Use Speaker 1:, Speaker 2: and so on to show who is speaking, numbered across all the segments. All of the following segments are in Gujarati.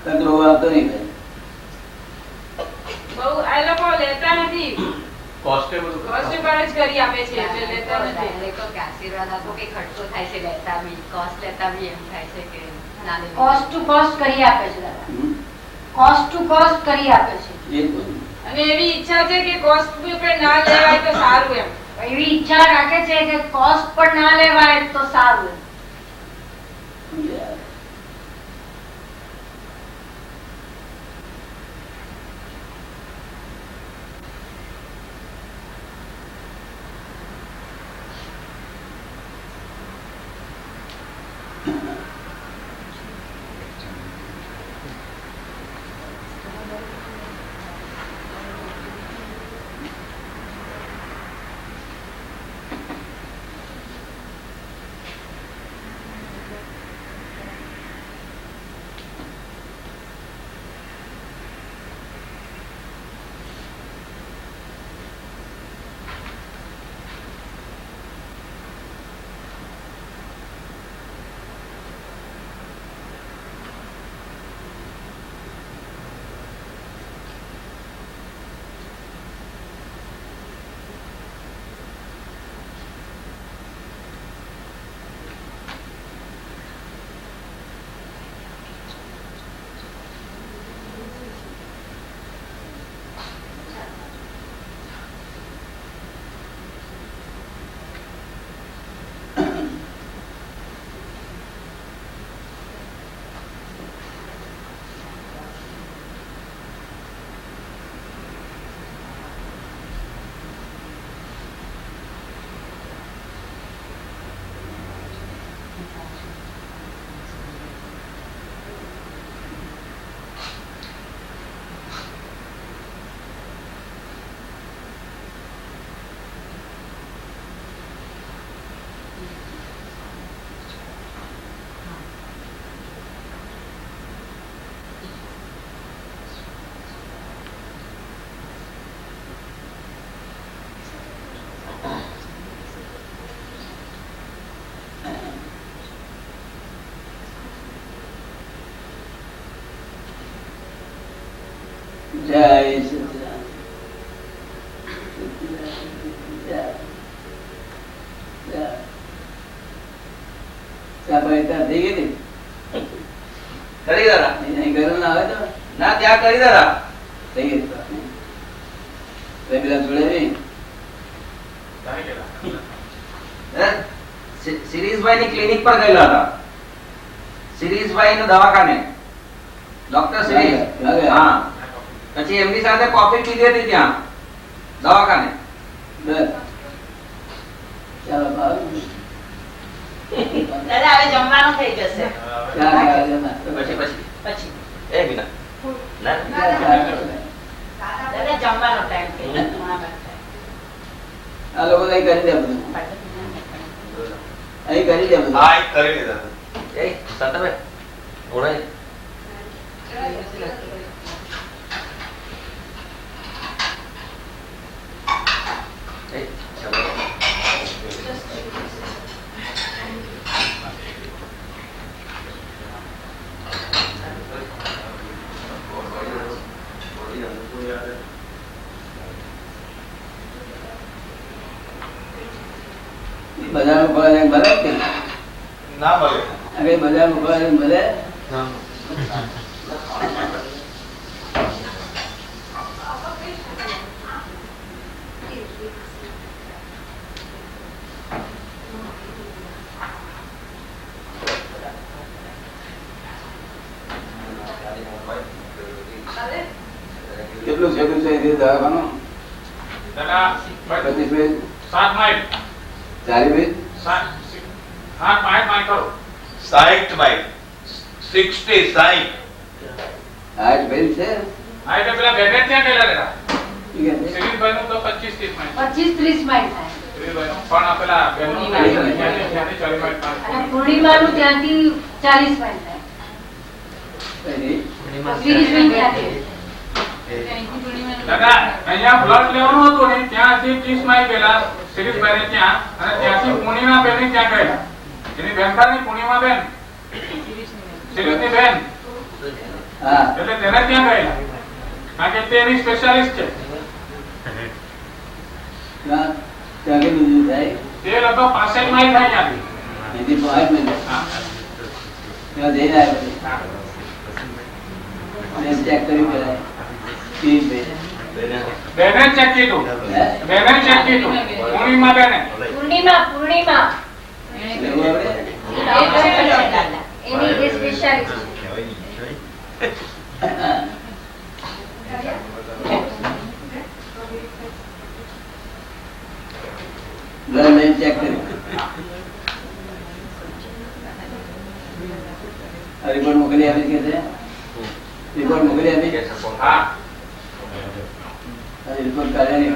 Speaker 1: કચરો આવતો નહીં
Speaker 2: બહુ આ લોકો લેતા નથી.
Speaker 3: કોન્સ્ટેબલ
Speaker 2: કોસ્ટ પર જ કરી આપે છે એટલે લેતા નથી.
Speaker 4: લોકો કે આશીર્વાદ આપો કે ખર્ચો થાય છે લેતા બી કોસ્ટ લેતા બી એમ થાય છે કે ના લેવું.
Speaker 5: કોસ્ટ ટુ કોસ્ટ કરી આપે છે દાદા. કોસ્ટ ટુ કોસ્ટ કરી આપે છે.
Speaker 1: એ જ બધું.
Speaker 2: અને એવી ઈચ્છા છે કે કોસ્ટ પર ના લેવાય તો સારું એમ.
Speaker 5: એવી ઈચ્છા રાખે છે કે કોસ્ટ પર ના લેવાય તો સારું.
Speaker 1: જય સચિદાનંદ. જય. જય. ચા પાણી ત્યાં થઈ ગઈ ને?
Speaker 3: કરી દાદા.
Speaker 1: અહીં ગરમ ના હોય તો
Speaker 3: ના ત્યાં કરી દાદા.
Speaker 1: થઈ ગઈ ચા. તો પેલા જોડે નહીં.
Speaker 3: શિરીષભાઈ ની ક્લિનિક પર ગયેલા હતા. શિરીષભાઈ નું દવાખાને ડોક્ટર શિરીષ. હા પછી એમની સાથે કોફી પીધી હતી ત્યાં દવાખાને.
Speaker 1: બસ ચાલો ભાવ.
Speaker 4: દાદા હવે જમવાનું થઈ જશે
Speaker 1: ચા પીવા
Speaker 3: પછી પછી
Speaker 4: પછી.
Speaker 3: એ વિના ના
Speaker 4: દાદા જમવાનો ટાઈમ થઈ ગયો.
Speaker 1: આ લોકો અહીં કરી દે બધું. અહીં કરી દે બધું.
Speaker 3: હા કરી લીધા. એ સંતાભાઈ ઓળાય.
Speaker 1: બજારમાં ફળે મળે કે
Speaker 3: ના મળે.
Speaker 1: અરે બજારમાં ફળે મળે. કેટલું છે દવાખાનું? 25 મિનિટ
Speaker 6: 7 માઇલ
Speaker 1: 40 મિનિટ
Speaker 6: 7 માઇલ કરો
Speaker 3: 60 માઇલ 60 60
Speaker 1: આજ બેન છે.
Speaker 6: આ એટલે પેલા બેબેટ ત્યાં ગયેલા હતા
Speaker 1: ઠીક છે.
Speaker 6: શિરીષભાઈ નું તો 25-30 માઇલ
Speaker 5: 25-30 માઇલ થાય.
Speaker 6: શિરીષભાઈ નું પણ આ પેલા બેનનું ત્યાંથી 40 માઇલ
Speaker 5: અને પૂર્ણિમાનું ત્યાંથી 40 માઇલ થાય. શિરીષભાઈ ત્યાંથી.
Speaker 6: દાદા અહીંયા બ્લડ લેવાનું હતું ને ત્યાંથી 30 માઇલ પેલા શિરીષભાઈ ત્યાં અને ત્યાંથી પૂર્ણિમા બેન ત્યાં ગયેલા. એની બેન ની પૂર્ણિમા બેન શિરીષની બેન
Speaker 1: હા
Speaker 6: એટલે તેને ત્યાં ગયેલા કારણ કે તે એની સ્પેશિયાલિસ્ટ છે.
Speaker 1: ત્યાં ત્યાં કેટલું દૂર થાય?
Speaker 6: તે લગભગ 65 માઇલ થાય ત્યાંથી.
Speaker 1: અહીંથી 5 મિનિટ
Speaker 6: હા.
Speaker 1: ત્યાં જઈને આવ્યો
Speaker 6: હા.
Speaker 1: અને ચેક કર્યું પેલા સ્પીડ ભાઈ
Speaker 6: બેને ચેક કીધું. બેને ચેક કીધું. પૂર્ણિમા બેને.
Speaker 5: પૂર્ણિમા
Speaker 1: લેવું આપણે?
Speaker 5: એની સ્પેશિયાલિસ્ટ
Speaker 1: બ્લડ લઈને ચેક કર્યું. આ રિપોર્ટ મોકલી આપી કે છે? રિપોર્ટ મોકલી આપી?
Speaker 6: હા.
Speaker 1: આ રિપોર્ટ કાઢ્યા નહીં.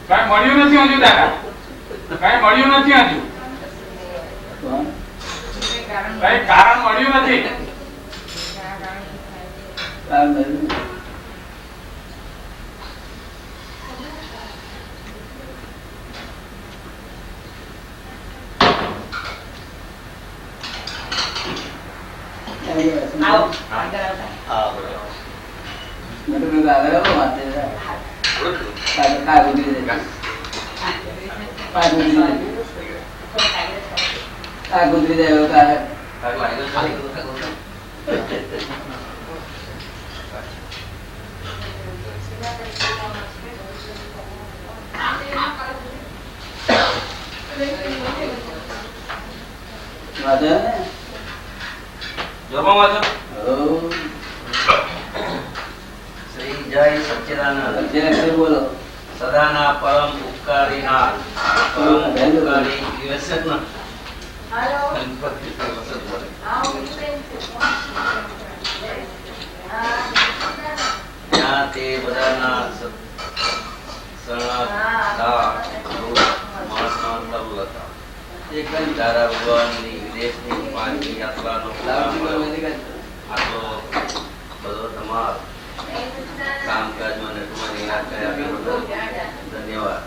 Speaker 6: કાંઈ મળ્યું નથી હજુ દાદા. કાંઈ મળ્યું નથી હજુ.
Speaker 1: કોણ?
Speaker 6: કાંઈ કારણ મળ્યું નથી.
Speaker 1: કારણ નથી. નટુભાઈ આગળ આવો વાંચે છે. કા ગુજરી જાય. કા ગુજરી જાય. કા ગુજરી જાય એવું કાગળ. વાંચે ને?
Speaker 3: જોરમાં વાંચો.
Speaker 1: હો.
Speaker 3: શ્રી જય સચ્ચિદાનંદ
Speaker 1: અક્ષરે અક્ષરે બોલો.
Speaker 3: સદાના પરમ ઉપકારીના પરમ ઉપકારી યુએસએના ગણપતિ વસત વડે ત્યાં તે બધાના શરણાગત મહાત્મા તરુલ હતા. દાદા ભગવાનની વિદેશની 5મી યાત્રાનો આટલો બધો ધમાલ કામકાજમાં નટુમાં યાદ કર્યા બદલ ધન્યવાદ.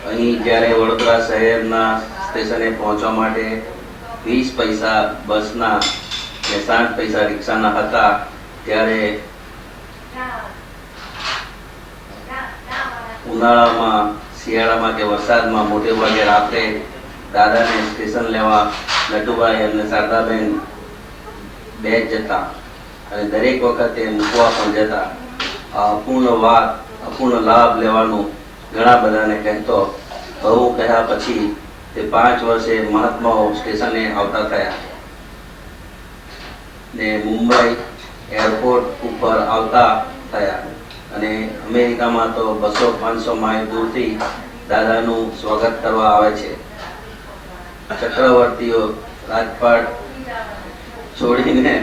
Speaker 3: અહીં જ્યારે વડોદરા શહેરના સ્ટેશને પહોંચવા માટે 20 પૈસા બસના ને 60 પૈસા રિક્ષાના હતા ત્યારે ઉનાળામાં શિયાળામાં કે વરસાદમાં મોટે ભાગે રાત્રે દાદાને સ્ટેશન લેવા નટુભાઈ અને શારદાબેન બે જ જતા અને દરેક વખતે મૂકવા પણ જતા. આ અપૂર્ણ લાભ લેવાનું ઘણા બધાને કહેતો. બહુ કહ્યા પછી તે 5 વર્ષે મહાત્માઓ સ્ટેશને આવતા થયા ને મુંબઈ એરપોર્ટ ઉપર આવતા થયા અને અમેરિકામાં તો 200-500 માઇલ દૂરથી દાદાનું સ્વાગત કરવા આવે છે. ચક્રવર્તીઓ રાજપાટ છોડીને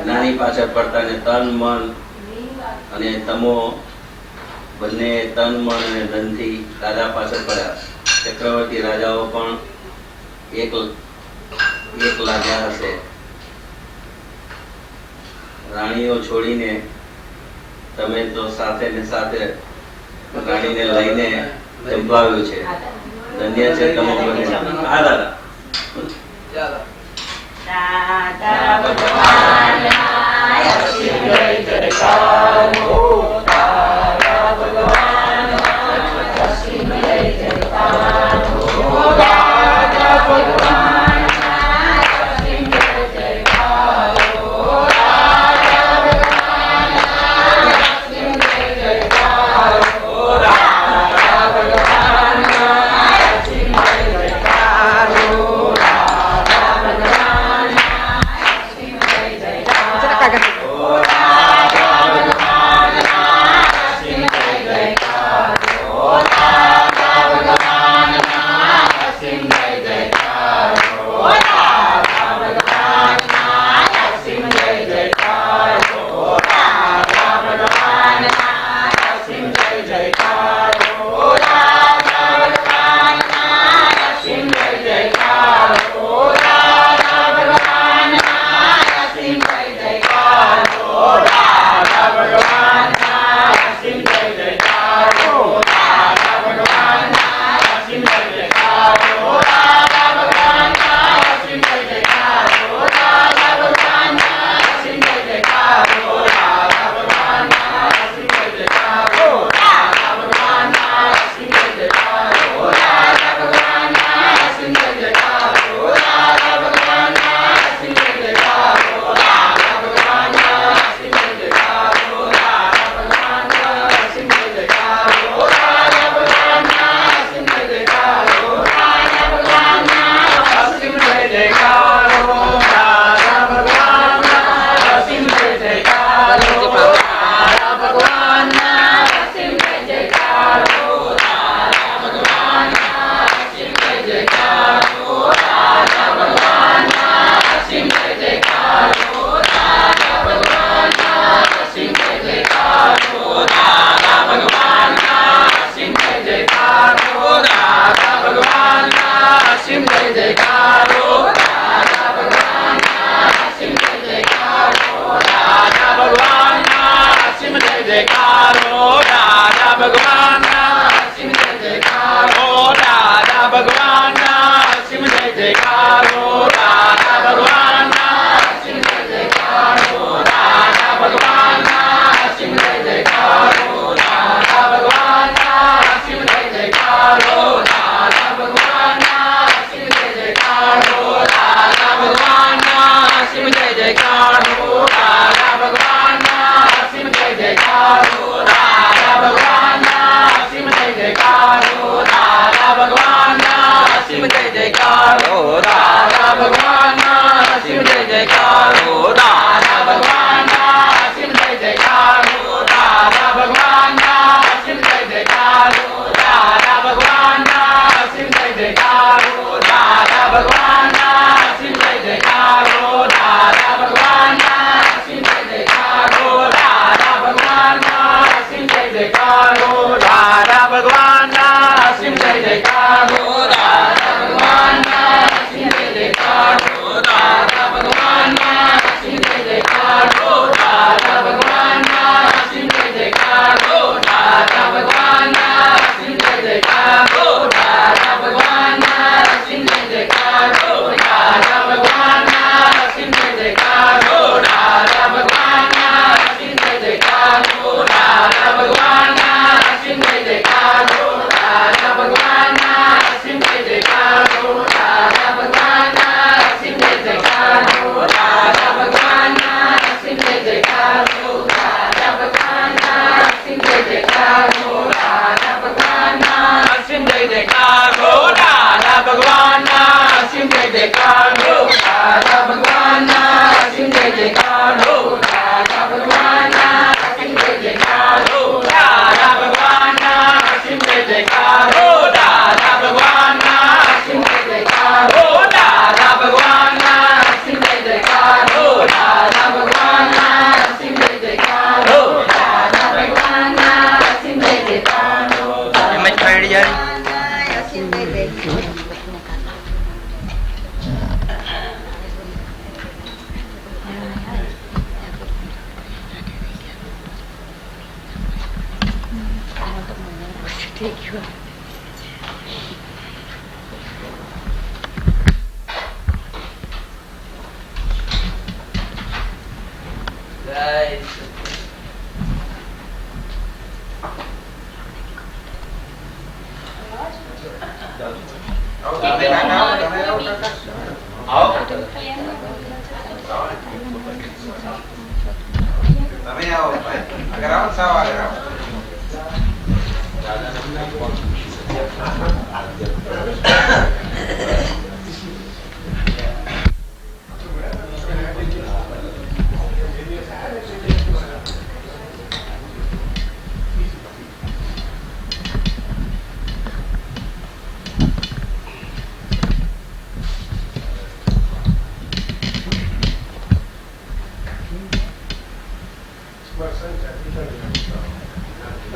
Speaker 3: જ્ઞાની પાછળ પડતા ને તન મન અને તમો બંને તન મન અને ધનથી દાદા પાછળ પડ્યા. ચક્રવર્તી રાજાઓ પણ એક લાગ્યા હશે. રાણીઓ છોડીને તમે તો સાથે ને સાથે રાણીને લઈને ચંપાવ્યું છે. ધન્ય છે તમે બંને. હા દાદા.
Speaker 1: ચાલો.
Speaker 5: દાદા ભગવાનના જય જયકાર હો. દાદા ભગવાનના જય જયકાર હો. દાદા ભગવાનના જય જયકાર હો. દાદા ભગવાનના જય જયકાર હો. દાદા ભગવાનના જય જયકાર હો. દાદા ભગવાનના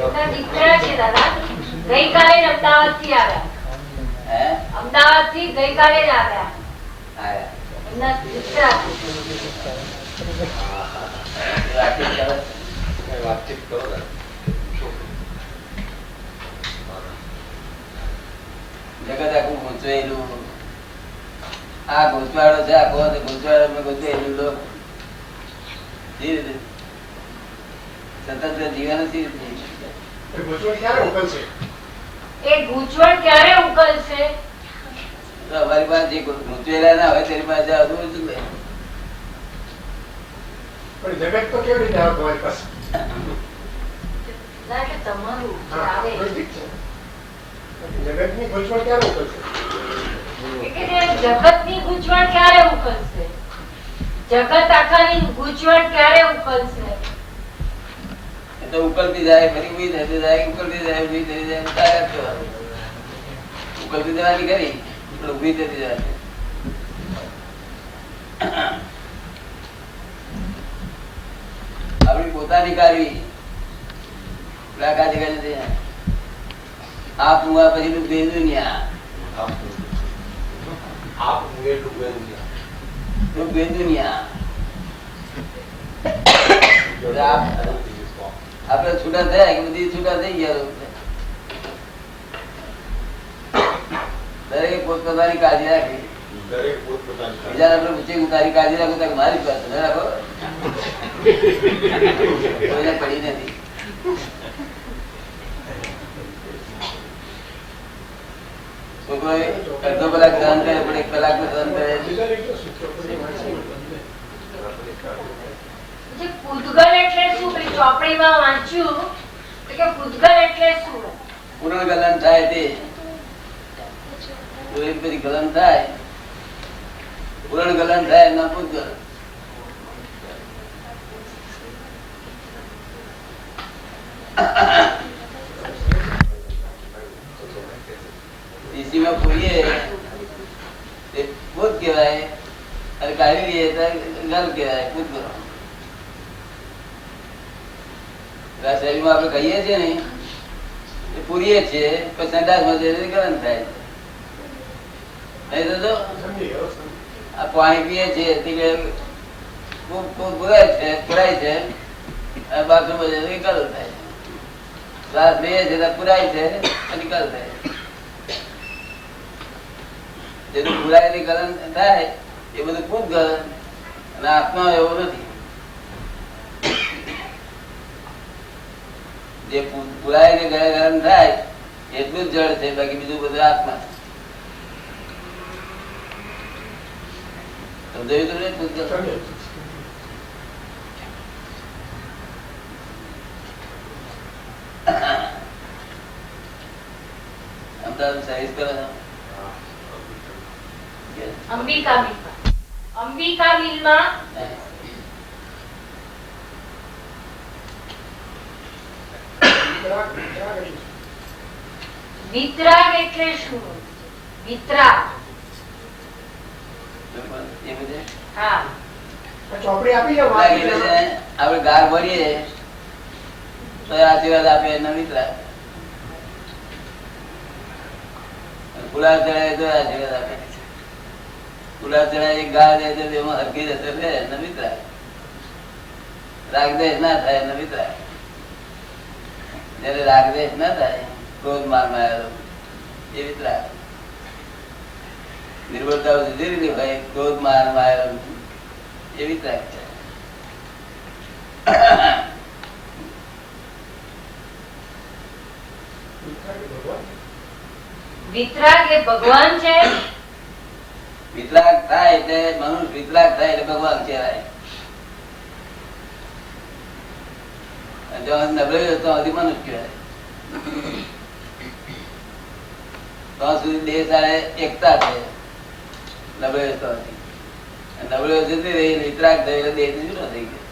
Speaker 5: એમના દીકરા છે દાદા, ગઈકાલે જ અમદાવાદથી આવ્યા.
Speaker 3: હે
Speaker 5: અમદાવાદથી ગઈકાલે જ આવ્યા.
Speaker 3: આયા
Speaker 5: એમના દીકરા છે.
Speaker 3: વાતચીત કરો જગત આખું ગૂંચવાયેલું આ ગૂંચવાડો છે આખો ગૂંચવાડો ગૂંચવાયેલું લોક સ્વતંત્ર જીવન
Speaker 5: એ ગૂંચવણ ક્યારે ઉકલશે?
Speaker 3: અમારી પાસે જે ગૂંચવેલા ના હોય તેની પાસે અધૂરું જ લે.
Speaker 7: જગત તો કેવી રીતે આવે તમારી પાસે?
Speaker 5: ના, એટલે તમારું આવે.
Speaker 7: જગતની ગૂંચવણ ક્યારે ઉકલશે?
Speaker 5: જગતની ગૂંચવણ ક્યારે ઉકલશે? જગત આખાની ગૂંચવણ ક્યારે ઉકલશે?
Speaker 3: એ તો ઉકલતી જાય ફરી ઉભી થતી જાય ઉકલતી જાય ઉભી થતી જાય તાકાત કરવાની. ઉકલતી જવાની ખરી પણ ઉભી થતી જાય. આપણી પોતાની કાઢવી લાગા જગા નથી. આપ હું આ પછી નું ભેજું ન્યા આપડે છૂટા થયા કે બધી છૂટા થઈ ગયા. દરેક પોતપોતાની કાળજી રાખી. બીજા આપડે પૂછે તારી કાળજી રાખો તો મારી પાસે ન રાખો. કોઈને પડી નથી. અડધો કલાક સહન કરે પણ 1 કલાક સહન કરે.
Speaker 5: પૂતગલ એટલે શું? પેલી ચોપડીમાં વાંચ્યું કે પૂતગલ એટલે શું?
Speaker 3: પૂર્ણ ગલન થાય તે પછી ગલન થાય પૂર્ણ ગલન થાય એમના પૂતગલ. માં પૂરીએ તે ભૂત કહેવાય અને કાઢી લઈએ તો ગલ કહેવાય. પૂતગલ શરીરમાં આપણે કહીએ છીએ ને એ પૂરીએ છીએ પછી સંડાસમાં જઈને ગલન થાય. નહીં તો આ પાણી પીએ છીએ પુરાય છે બાથરૂમમાં જઈને ગલ થાય. શ્વાસ લઈએ છીએ પુરાય છે અને ગલ થાય. જેનું પુરાયેલી ગલન થાય એ બધું પૂત ગલન અને આત્મા એવો નથી. જે પુરાયેલી ગલન થાય એટલું જ જળ છે, બાકી બીજું બધું આત્મા. સમજાયું તમને? પૂત ગલન અમદાવાદ સર્વિસ કરો
Speaker 5: અંબિકા મિલમાં વિતરાગ એટલે શું? વિતરાગ હા
Speaker 7: ચોપડી આપી જાવ.
Speaker 3: આપડે ગાર ભરીએ તો આશીર્વાદ આપે એના વિતરાગ. ગુલાબ ચડાય તો આશીર્વાદ આપે. ગુલાબ ચડાય ગા દે તો એમાં હરકી જશે એના વિતરાગ. રાગદેશ ના થાય એના વિતરાગ. જયારે રાગદેશ ના થાય
Speaker 1: ક્રોધ મારમાં આવેલો એ વિતરાગ. નિર્બળતા જુદી રીતે હોય, ક્રોધ મારમાં આવેલો એ વિતરાગ છે.
Speaker 5: વિતરાગ એ ભગવાન છે.
Speaker 1: વિતરાગ થાય એટલે મનુષ્ય વિતરાગ થાય એટલે ભગવાન કહેવાય. જો નબળાઈ તો હજી મનુષ્ય કહેવાય. તો સુધી દેહ સારે એકતા છે. નબળાઈ તો હજી નબળાઈ જતી રહી, વિતરાગ થઈ એટલે દેહ જુદો થઈ ગયો.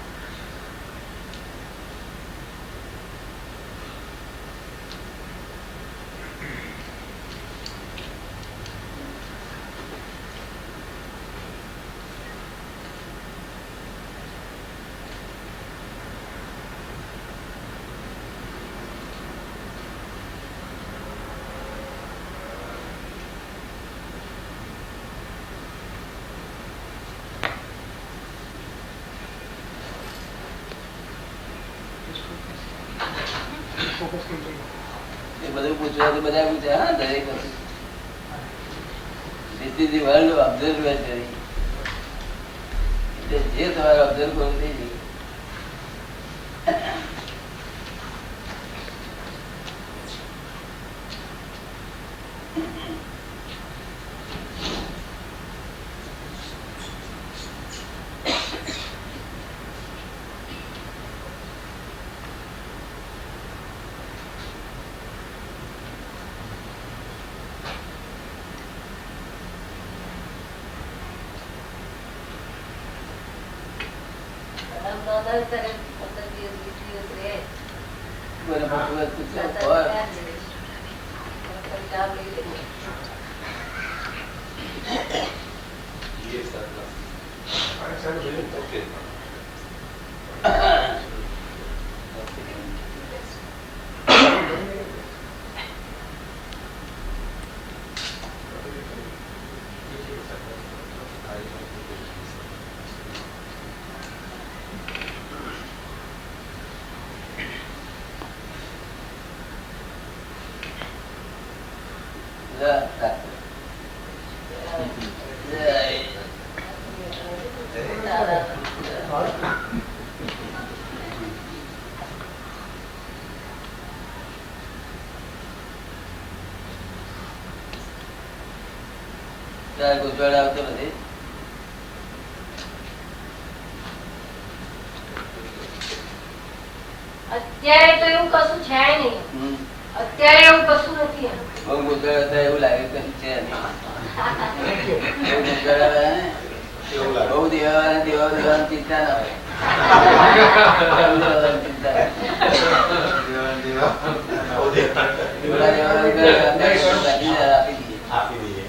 Speaker 1: એ બધું પૂછવાથી બધા પૂછે. હા, દરેક વસ્તુ This is the world of observatory. એટલે જે તમારે ઓબ્ઝર્વ કરવું થઈ જાય. મને ભગવત પૂછે, ગુજવાડ આવતો નથી.
Speaker 5: અત્યારે તો એવું કશું છે નહીં. અત્યારે એવું કશું નથી.
Speaker 1: બહુ ગુજવાડ હતા એવું લાગે કશું છે નહીં. બહુ દેવાની ચિંતા ના હોય. આપી દઈએ.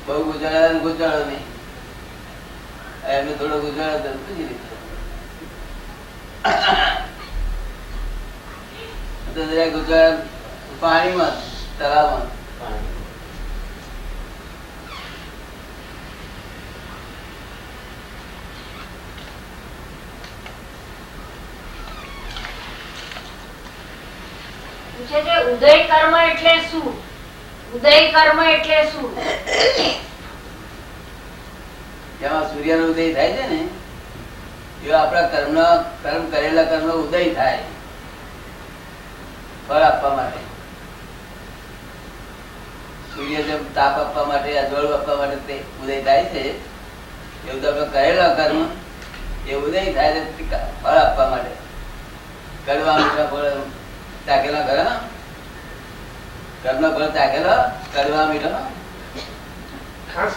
Speaker 1: બહુ ગુજારા ગુજારો નહી. એમને થોડો ગુજારો ગુજરાત પાણીમાં તળાવમાં
Speaker 5: ઉદય કર્મ એટલે શું? ઉદય કર્મ એટલે શું?
Speaker 1: જેમાં સૂર્ય નો ઉદય થાય છે ને એ આપણા કર્મ કરેલા કર્મ નો ઉદય થાય ફળ આપવા માટે. સૂર્ય જેમ તાપ આપવા માટે, અજવાળું આપવા માટે તે ઉદય થાય છે, એવું તો આપણે કરેલા કર્મ એ ઉદય થાય છે ફળ આપવા માટે. કડવા મીઠા ફળ ચાકેલા ખરા, કર્મ ફળ ચાકેલા કડવા મીઠા
Speaker 7: ખાસ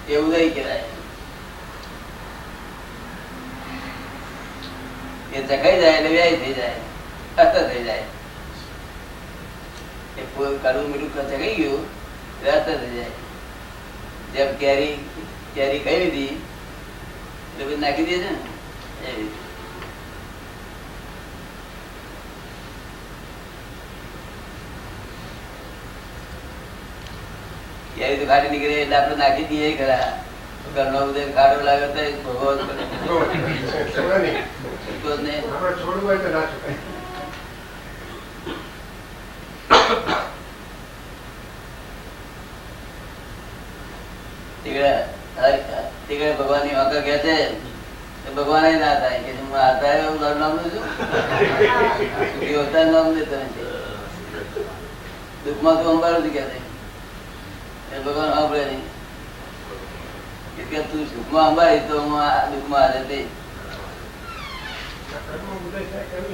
Speaker 1: એ ઉદય કહેવાય. એ ચકાઈ જાય એટલે વ્યય થઈ જાય, અસ્ત થઈ જાય. એ કડવું મીઠું ચકાઈ ગયું એટલે અસ્ત થઈ જાય. જેમ કેરી ખાઈ લીધી એટલે પછી નાખી દે છે ને એવી રીતે. કેરી તો ખાટી નીકળે એટલે આપણે નાખી દઈએ ખરા. ઘરનો ઉદય ખાડો લાગે તો ભોગવવો જ પડે.
Speaker 7: છોડે નહીં.
Speaker 1: છૂટકો જ નહીં.
Speaker 7: આપણે છોડવું હોય તો ના છોડાય.
Speaker 1: તીકડે ભગવાન ની વાંકા કે છે ભગવાન ના થાય કે હું આતા એવું નામ નું છું હોતા નામ દેતો નથી. દુઃખમાં તો અંબારું કે છે ભગવાન સાંભળે નહીં કે તું સુખમાં અંબારી તો હું દુઃખમાં હાજર થઈ.
Speaker 7: કર્મ ઉદય થાય કર્મ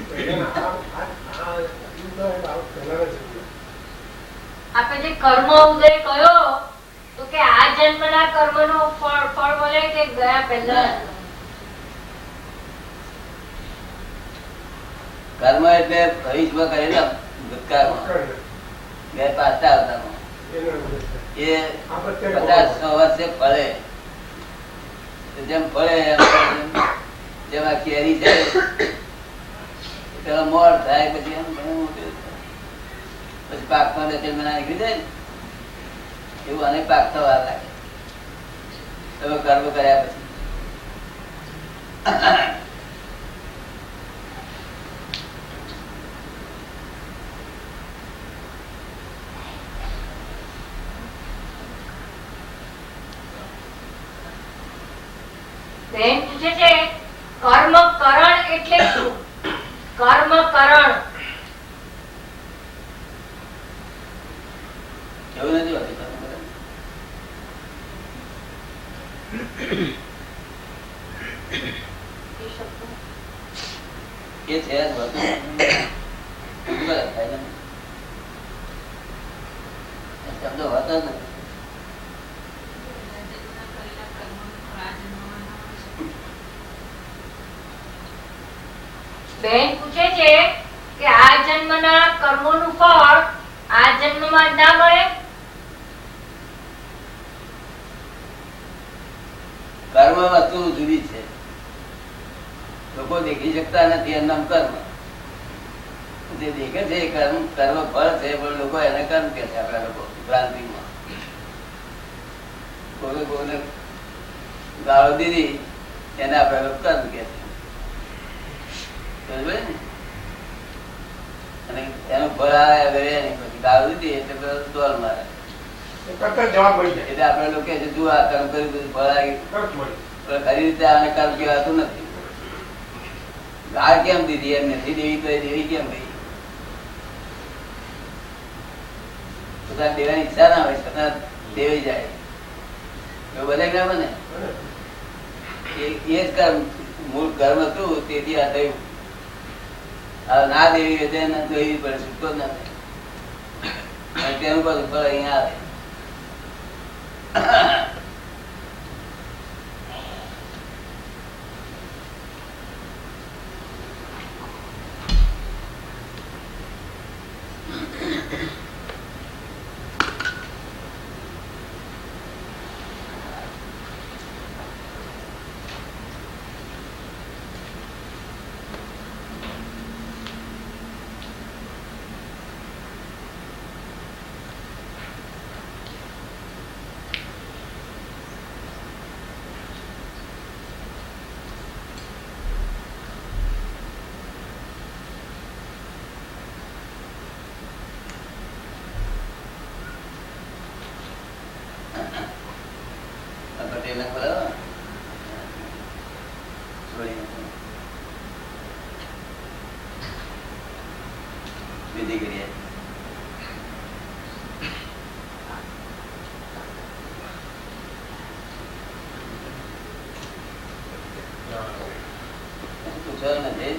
Speaker 7: પહેલાના આ યુગના પહેલાના છે.
Speaker 5: આપણે જે કર્મ ઉદય કયો તો કે આ જન્મના કર્મનું ફળ મળે કે ગયા પહેલા?
Speaker 1: કર્મ એટલે ભવિષ્યમાં કરેલા ભૂતકાળમાં બે પાછા આવતા એ 50 વર્ષે ફળે. જેમ ફળે જેમાં કેરી છે પેલા મોર થાય પછી એમ ઘણું મોટું પછી પાકમાં 2 મહિના નીકળી જાય ને એવું અનેક પાક થવા લાગે તમે કર્મ કર્યા પછી.
Speaker 5: બેન પૂછે છે કર્મ કરણ એટલે શું? કર્મ કરણ
Speaker 1: એવું નથી હોતું કર્મ કરણ. એ છે જ હોતું. શબ્દો હોતો જ નથી.
Speaker 5: બેન પૂછે છે કે આ જન્મના કર્મોનું ફળ આ જન્મમાં ના મળે?
Speaker 1: કર્મ વસ્તુ જુદી છે. લોકો દેખી શકતા નથી એનું નામ કર્મ. જે દેખે છે એ કર્મ ફળ છે પણ લોકો એને કર્મ કે છે. આપણા લોકો ભ્રાંતિમાં કોઈને ગાળો દીધી એને આપણા લોકો કર્મ કે છે. અને એનું ફળ આવ્યા પછી ગાળો દીધી એટલે તોલ મારે
Speaker 7: જવાબ મળી જાય
Speaker 1: એટલે આપડે લોકો જુઓ આ કર્મ કર્યું બધું ફળ આવી
Speaker 7: તરત મળી.
Speaker 1: ખરી રીતે આને કર્મ કહેવાતું નથી. ગાળ કેમ દીધી એમ નથી દેવી તો એ દેવી કેમ ગઈ? પોતાને દેવાની ઈચ્છા ના હોય છતાં દેવી જાય એવું બધે ના બને. એ જ કર્મ મૂળ કર્મ હતું તેથી આ થયું. ના દેવી હોય તેને જોઈ પડે છૂટકો જ ના થાય. તેનું બધું ફળ અહીંયા આવે. પટેલ બોલાવો વિધિ કરીએ. પૂછો નથી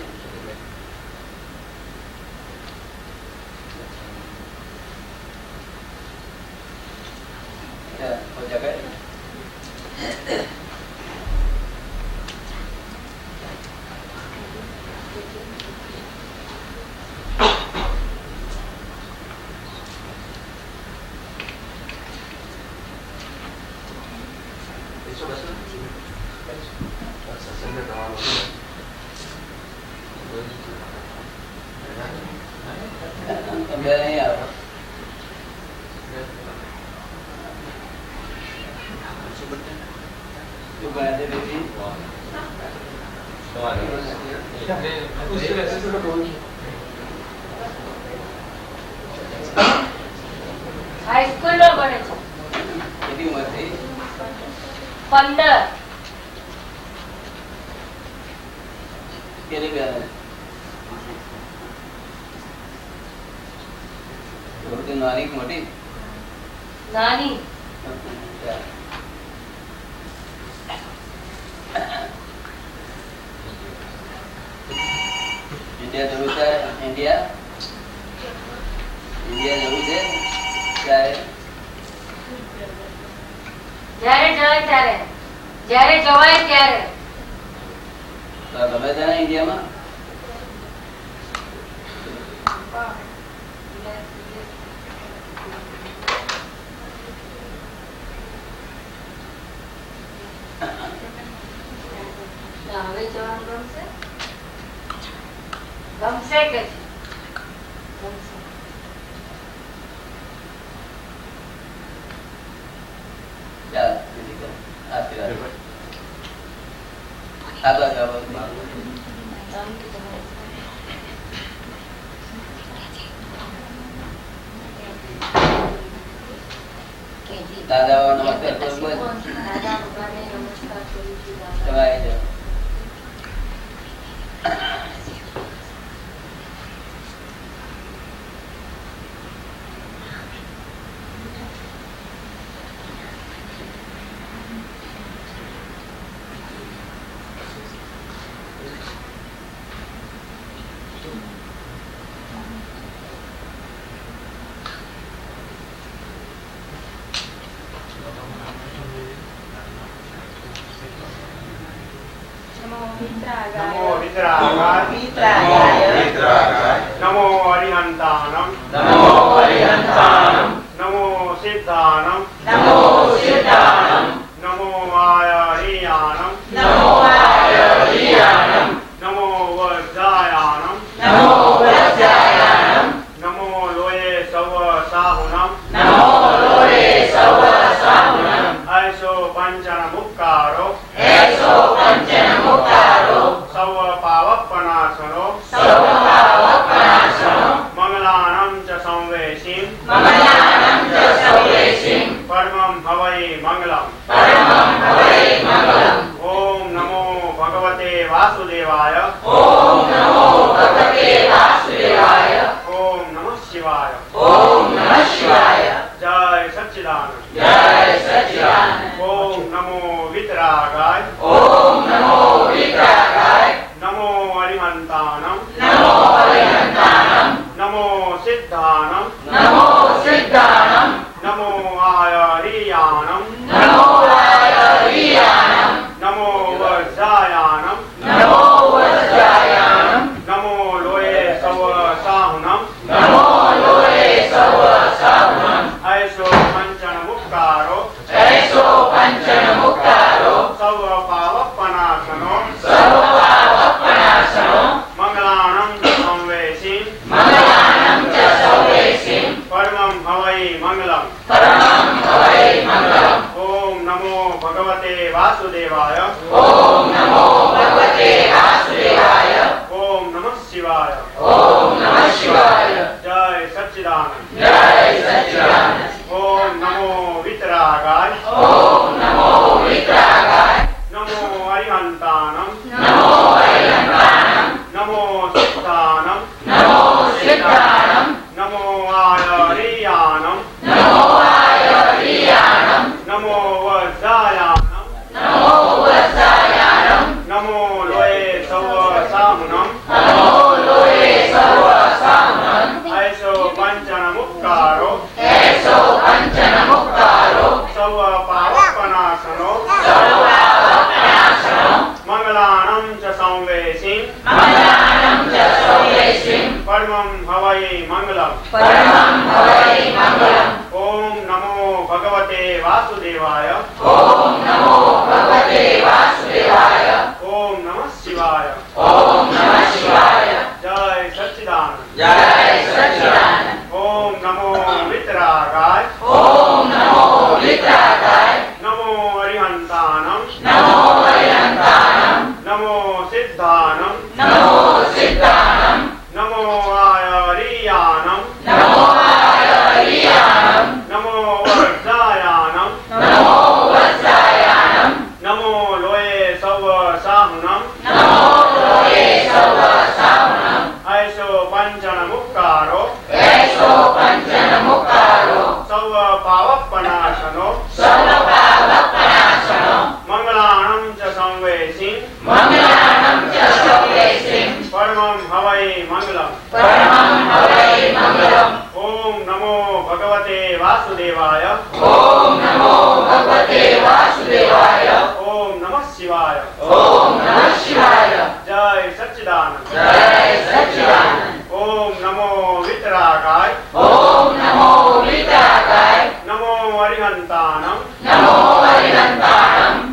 Speaker 1: તમે નહીં આવો. શું ભણે છે બેટી?
Speaker 5: હાઈસ્કૂલ નો ભણે છે.
Speaker 1: કેટલી ઉંમર થઈ?
Speaker 5: 15.
Speaker 1: કેટલી બેન? થોડી નાની કે મોટી?
Speaker 5: નાની.
Speaker 1: ઇન્ડિયા જવું છે? ઇન્ડિયા જવું છે ક્યારે?
Speaker 5: જ્યારે જવાય ત્યારે. જ્યારે જવાય ત્યારે.
Speaker 1: તો ગમે છે ને ઇન્ડિયામાં?
Speaker 5: હવે જવાનું ગમશે? ગમશે કે છે? ગમશે.
Speaker 1: ચાલ આશીર્વાદ. આભાર આભાર. દાદા નમસ્કાર કરું બસ.
Speaker 5: દાદા ભગવાનને નમસ્કાર કરું છું.
Speaker 1: તમે આવી જાઓ.
Speaker 2: નમો મિત્રાગાય.
Speaker 7: નમો વિતરાગાય. નમો અરિહંતાનમ. નમો સિદ્ધાનમ. નમો આયરિયાનમ. નમો વજ્જાયાનમ. નમો લોયે સવ સાહુનમ. ऐसो पंचन मुक्कारो सव पावपनाशनो मंगलानं च संवेशीं परमं हवै मंगलम्. ओम नमो भगवते वासुदेवाय. ओम नमः शिवाय. जय सच्चिदानंद. ओम नमो वितरागाय. नमो अरिहंतानम. नमो सिद्धानम. नमो आयरियानम. नमो वज्जायानम. नमो लोये सव साहुनम. ऐसो पंचन मुक्कारो सव पावपनाशनो मंगलानं च संवेशीं परमं हवै मंगलम्. ओम नमो भगवते वासुदेवाय. ओम नमः शिवाय. जय सच्चिदानंद. ओम नमो वितरागाय. नमो अरिहंतानम. नमो सिद्धानम. नमो आयरियानम. नमो वज्जायानम. नमो लोये सव साहुनम. ऐसो पंचन मुक्कारो सव पावपनाशनो मंगलानं च संवेशीं परमं हवै मंगलम्. ओम नमो भगवते वासुदेवाय. ओम नमः शिवाय. जय सच्चिदानंद. ओम नमो वितरागाय. नमो अरिहंतानम.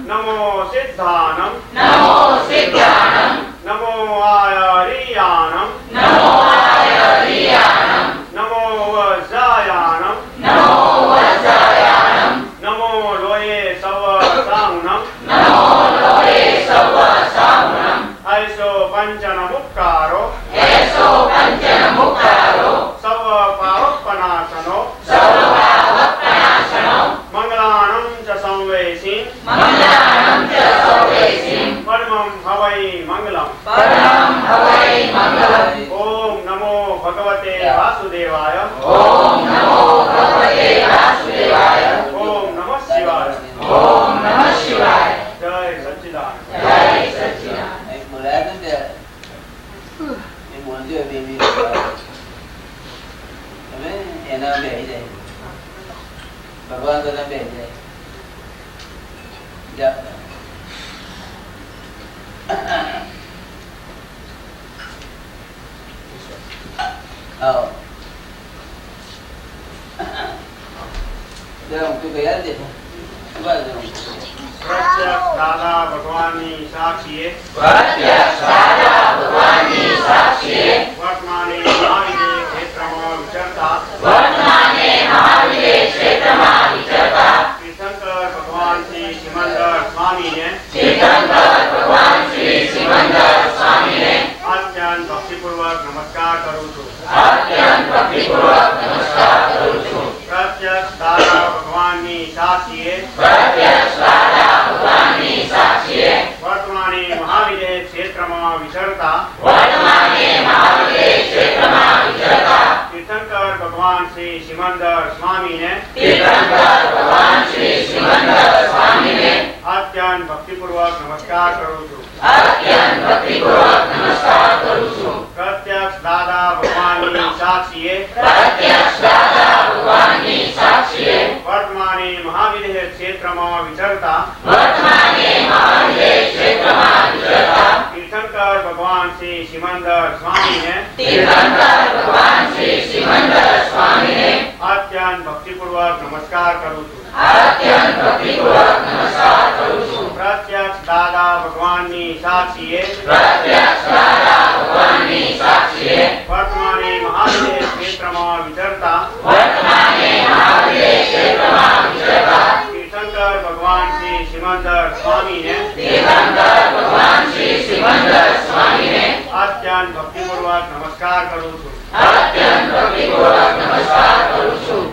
Speaker 7: नमो सिद्धानम नमो आयरियानम नमो वज्रायानम नमो लोये सवसांगनम ऐसो पंचनमुक्कारो सव पावपनाशनो मंगलानं च संवेशी परमं हवै मंगलम् ओम नमो भगवते वासुदेवाय ओम नमः शिवाय जय सच्चिदानंद
Speaker 1: અહીં બોલાયા હતા ને ત્યારે એ બોલજો બેબી તમે એના બેસી જાય ભગવાન બધા બેસી જાય આવો જરા ઊંચું ગયા દે
Speaker 7: प्रत्यक्ष दादा भगवानी साक्षीए वर्तमाने महाविदे क्षेत्रमा विचरता तीर्थंकर भगवान श्री सिमंदर स्वामी ने अत्यंत भक्तिपूर्वक नमस्कार करूं छूं प्रत्यक्ष दादा भगवानी साक्षीए वर्तमाने महाविदे क्षेत्रमा विचरता तीर्थंकर भगवान श्री सिमंदर स्वामी ने अत्यंत भक्तिपूर्वक नमस्कार करूं छूं प्रत्यक्ष दादा भगवानी साक्षीए वर्तमाने महाविदे क्षेत्रमा विचरता तीर्थंकर भगवान श्री सिमंदर स्वामी ने अत्यंत भक्तिपूर्वक नमस्कार करूं छूं प्रत्यक्ष दादा भगवानी साक्षीए वर्तमाने महाविदे क्षेत्रमा विचरता तीर्थंकर भगवान श्री सिमंदर स्वामी ने अत्यंत भक्तिपूर्वक नमस्कार करूं छूं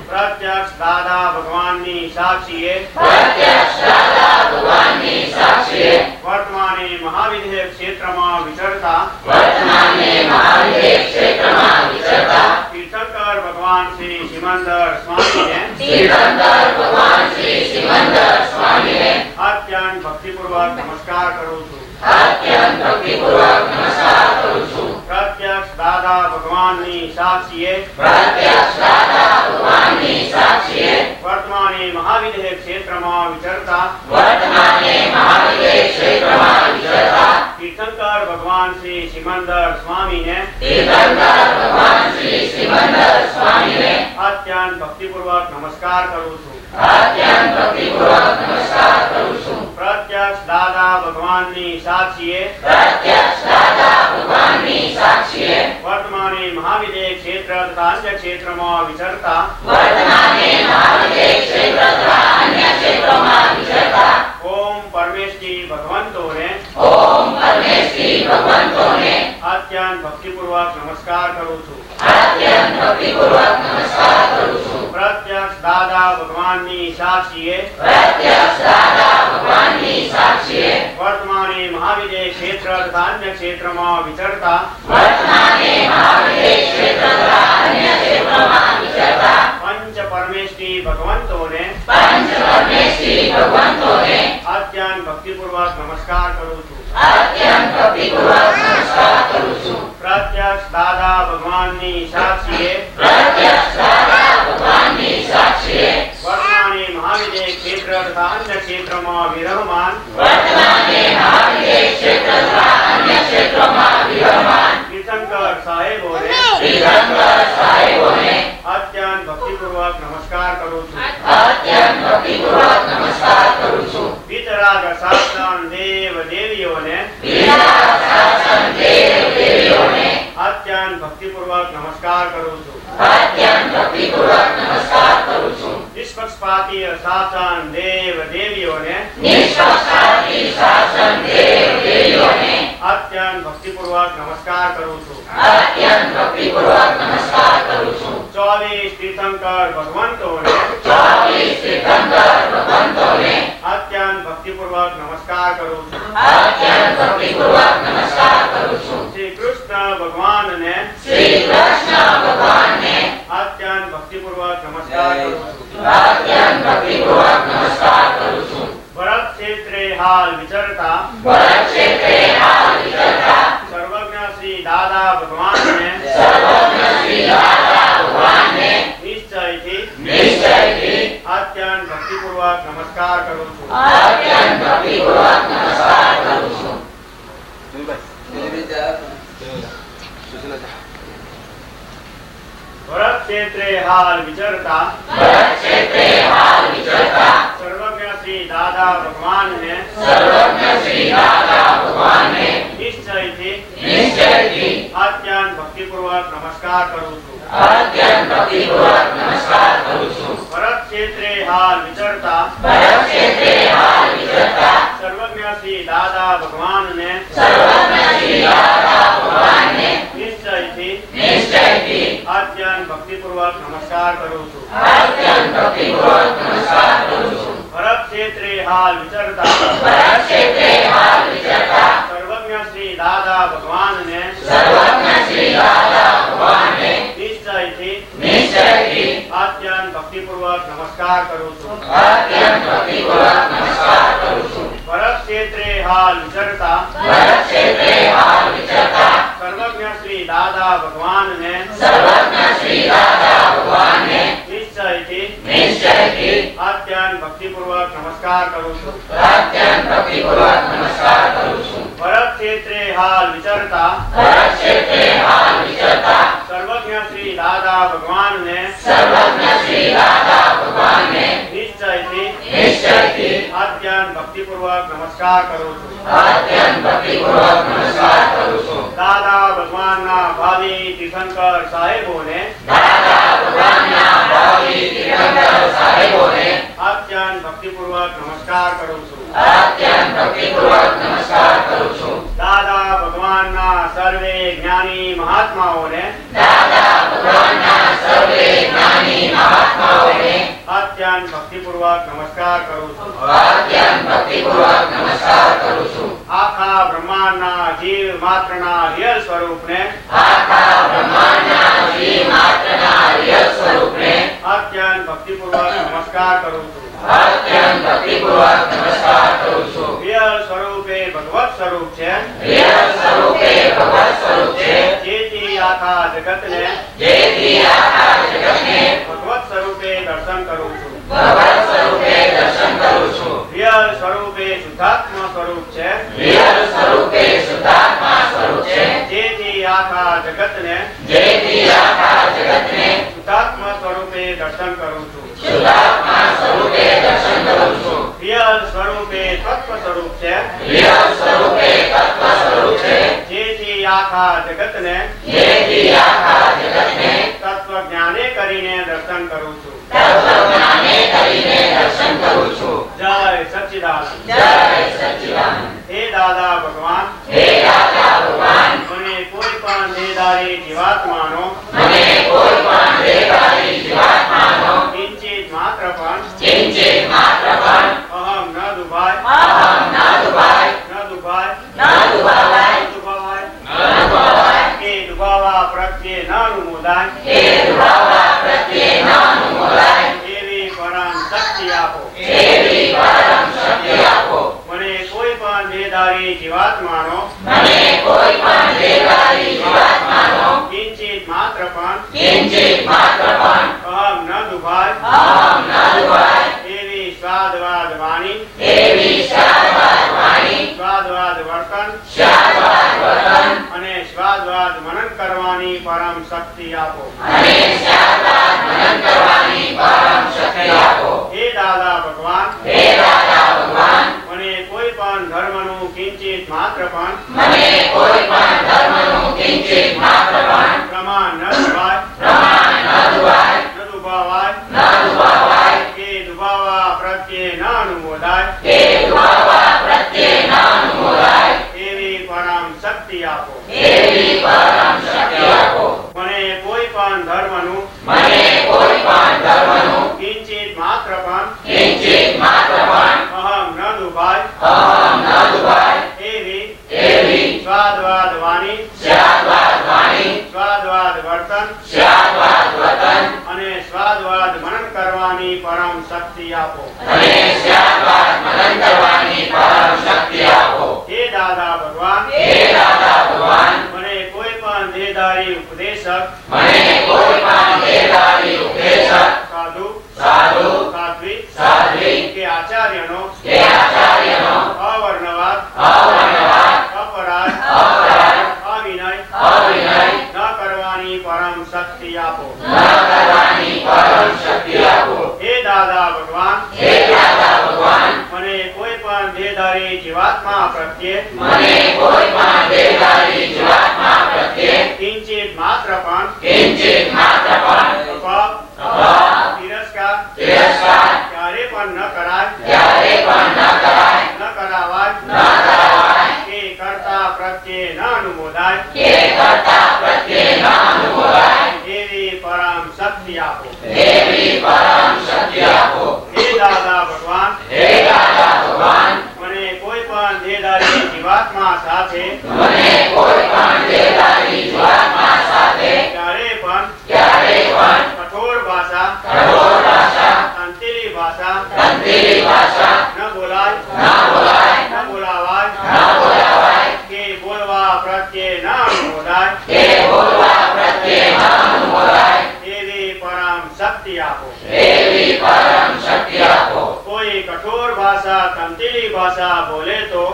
Speaker 7: प्रत्यक्ष दादा भगवानी साक्षीए वर्तमाने महाविदे क्षेत्रमा विचरता तीर्थंकर भगवान श्री सिमंदर स्वामी ने अत्यंत भक्तिपूर्वक नमस्कार करूं छूं प्रत्यक्ष दादा भगवानी साक्षीए वर्तमाने महाविदे क्षेत्रमा विचरता तीर्थंकर भगवान श्री सिमंदर स्वामी ने अत्यंत भक्तिपूर्वक नमस्कार करूं छूं प्रत्यक्ष दादा भगवानी साक्षीए वर्तमाने महाविदे क्षेत्र तथा अन्य क्षेत्रमा विचरता ओम परमेश्वरी भगवंतो ने अत्यंत भक्तिपूर्वक नमस्कार करूं छूं प्रत्यक्ष दादा भगवानी साक्षीए वर्तमाने महाविदे क्षेत्र तथा अन्य क्षेत्रमा विचरता पंच परमेश्वरी भगवंतो ने अत्यंत भक्तिपूर्वक नमस्कार करूं छूं प्रत्यक्ष दादा भगवानी साक्षीए वर्तमाने महाविदे क्षेत्र तथा अन्य क्षेत्रमा विराजमान तीर्थंकर
Speaker 8: तीर्थंकर साहेबोने અત્યંત ભક્તિપૂર્વક નમસ્કાર કરું છું. વિતરાગ શાસન દેવ દેવીઓને અત્યંત ભક્તિપૂર્વક નમસ્કાર કરું છું. નિષ્પક્ષપાતી શાસન દેવ દેવીઓને અત્યંત ભક્તિપૂર્વક નમસ્કાર કરું છું. 24 તીર્થંકર ભગવંતોને અત્યંત ભક્તિપૂર્વક નમસ્કાર કરું છું. શ્રી કૃષ્ણ ભગવાનને અત્યંત ભક્તિપૂર્વક નમસ્કાર કરું છું. ભરત ક્ષેત્રે હાલ વિચરતા સર્વજ્ઞ શ્રી દાદા ભગવાનને નિશ્ચયથી અત્યંત ભક્તિપૂર્વક નમસ્કાર કરું છું. ભરત ક્ષેત્રે હાલ વિચરતા સર્વજ્ઞ શ્રી દાદા ભગવાનને નિશ્ચયથી અત્યંત ભક્તિપૂર્વક નમસ્કાર કરું છું. ભરત ક્ષેત્રે હાલ વિચરતા સર્વજ્ઞ શ્રી દાદા ભગવાનને નિશ્ચયથી અત્યંત ભક્તિપૂર્વક નમસ્કાર કરું છું. ભરત ક્ષેત્રે હાલ વિચરતા સર્વજ્ઞ શ્રી દાદા ભગવાનને નિશ્ચયથી અત્યંત ભક્તિપૂર્વક નમસ્કાર કરું છું. ભરત ક્ષેત્રે હાલ વિચરતા સર્વજ્ઞ શ્રી દાદા ભગવાનને નિશ્ચયથી અત્યંત ભક્તિપૂર્વક નમસ્કાર કરું છું. ભરત ક્ષેત્રે હાલ વિચરતા સર્વજ્ઞ શ્રી દાદા ભગવાનને નિશ્ચયથી અત્યંત ભક્તિપૂર્વક નમસ્કાર કરું છું. દાદા ભગવાનના ભાવિ તીર્થંકર સાહેબોને અત્યંત ભક્તિપૂર્વક નમસ્કાર કરું છું. દાદા ભગવાનના સર્વે જ્ઞાની મહાત્માઓને અત્યંત ભક્તિપૂર્વક નમસ્કાર કરું છું. આખા બ્રહ્માંડના જીવ માત્રના રિયલ સ્વરૂપને અત્યંત ભક્તિપૂર્વક નમસ્કાર કરું છું. રિયલ સ્વરૂપે ભગવત સ્વરૂપ છે. જેથી આખા જગતને ભગવત સ્વરૂપે દર્શન કરું છું. રિયલ સ્વરૂપે શુદ્ધાત્મ સ્વરૂપ છે. જેથી આખા જગતને શુદ્ધાત્મ સ્વરૂપે દર્શન કરું છું. રિયલ સ્વરૂપે તત્વ સ્વરૂપ છે. જેથી આખા જગતને તત્વ જ્ઞાને કરીને દર્શન કરું છું. જય સચ્ચિદાનંદ. હે દાદા ભગવાન, મને કોઈ પણ દેહધારી જીવાત્માનો કિંચિત માત્ર પણ અહમ ન દુભાય કે દુભાવા પ્રત્યે ન અનુમોદાય એવી પરમ શક્તિ આપો. મને કોઈ પણ દેહધારી જીવાત્માનો કિંચિત માત્ર પણ અહમ ન દુભાય એવી સ્વાદવાદ વાણી સ્વાદવાદ વર્તન અને સ્વાદવાદ મનન કરવાની પરમ શક્તિ આપો. હે દાદા ભગવાન, મને કોઈ પણ ધર્મનું કિંચિત માત્ર પણ પ્રમાણ ન દુભાય, ન દુભાવાય, કે દુભાવા પ્રત્યે ન અનુમોદાય, એવી પરમ શક્તિ આપો. મને કોઈ પણ ધર્મનું કિંચિત માત્ર પણ અહમ ન દુભાય, એવી સ્વાદવાદ વાણી, સ્વાદવાદ વર્તન અને સ્વાદવાદ મનન કરવાની પરમ શક્તિ આપો. હે દાદા ભગવાન, મને કોઈ પણ દેહધારી ઉપદેશક, સાધુ, સાધ્વી કે આચાર્યનો અવર્ણવાદ, અપરાધ, અવિનય ન કરવાની પરમ શક્તિ આપો. હે દાદા ભગવાન, મને કોઈ પણ દેહધારી જીવાત્મા પ્રત્યે કિંચિત માત્ર પણ તિરસ્કાર ક્યારે પણ ન કરાવાય, કે કર્તા પ્રત્યે ન અનુમોદાય, એવી પરમ શક્તિ આપો. હે દાદા ભગવાન, મને કોઈ પણ દેહધારી જીવાત્મા સાથે ક્યારે પણ કઠોર ભાષા, તંત્રી ભાષા ન બોલાવાય, કે બોલવા પ્રત્યે ન અનુમોદાય, એવી પરમ શક્તિ આપો. કોઈ કઠોર ભાષા, તંત્રી ભાષા બોલે તો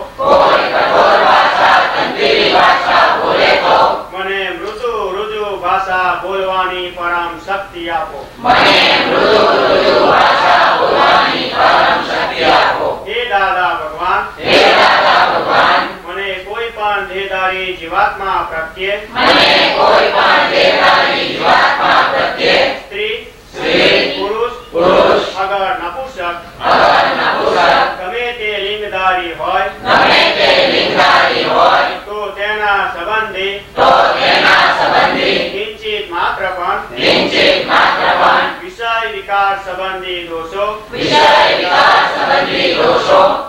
Speaker 8: મને મૃદુ ભાષા બોલવાની પરમ શક્તિ આપો. હે દાદા ભગવાન, મને કોઈ પણ દેહધારી જીવાત્મા પ્રત્યે સ્ત્રી, પુરુષ, અગર નપુંસક ગમે તે લિંગધારી હોય તો તેના સંબંધી કિંચિત માત્ર પણ વિષય વિકાર સંબંધી દોષો,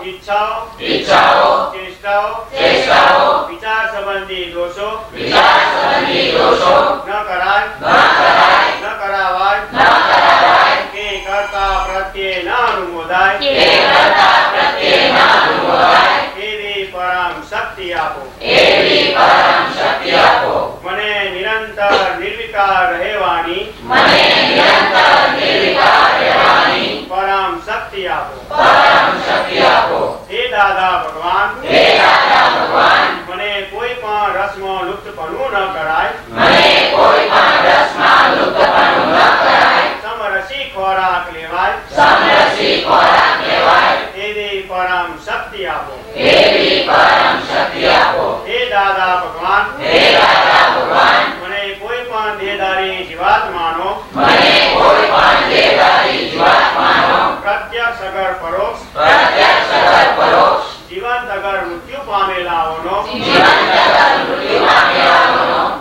Speaker 8: ઈચ્છાઓ, ચેષ્ટાઓ, વિચાર સંબંધી દોષો ન કરાવાય, કે કર્તા પ્રત્યે ન અનુમોદાય, એવી પરમ શક્તિ આપો. મને નિરંતર નિર્વિકાર રહેવાની પરમ શક્તિ આપો. હે દાદા ભગવાન, મને કોઈ પણ રસમાં લુપ્તપણું ન કરાય, સમરસી ખોરાક લેવાય, એવી પરમ શક્તિ આપો. હે દાદા ભગવાન, મને કોઈ પણ દેહધારી જીવાત્માનો પ્રત્યક્ષ અગર પરોક્ષ જીવંત અગર મૃત્યુ પામેલાઓનો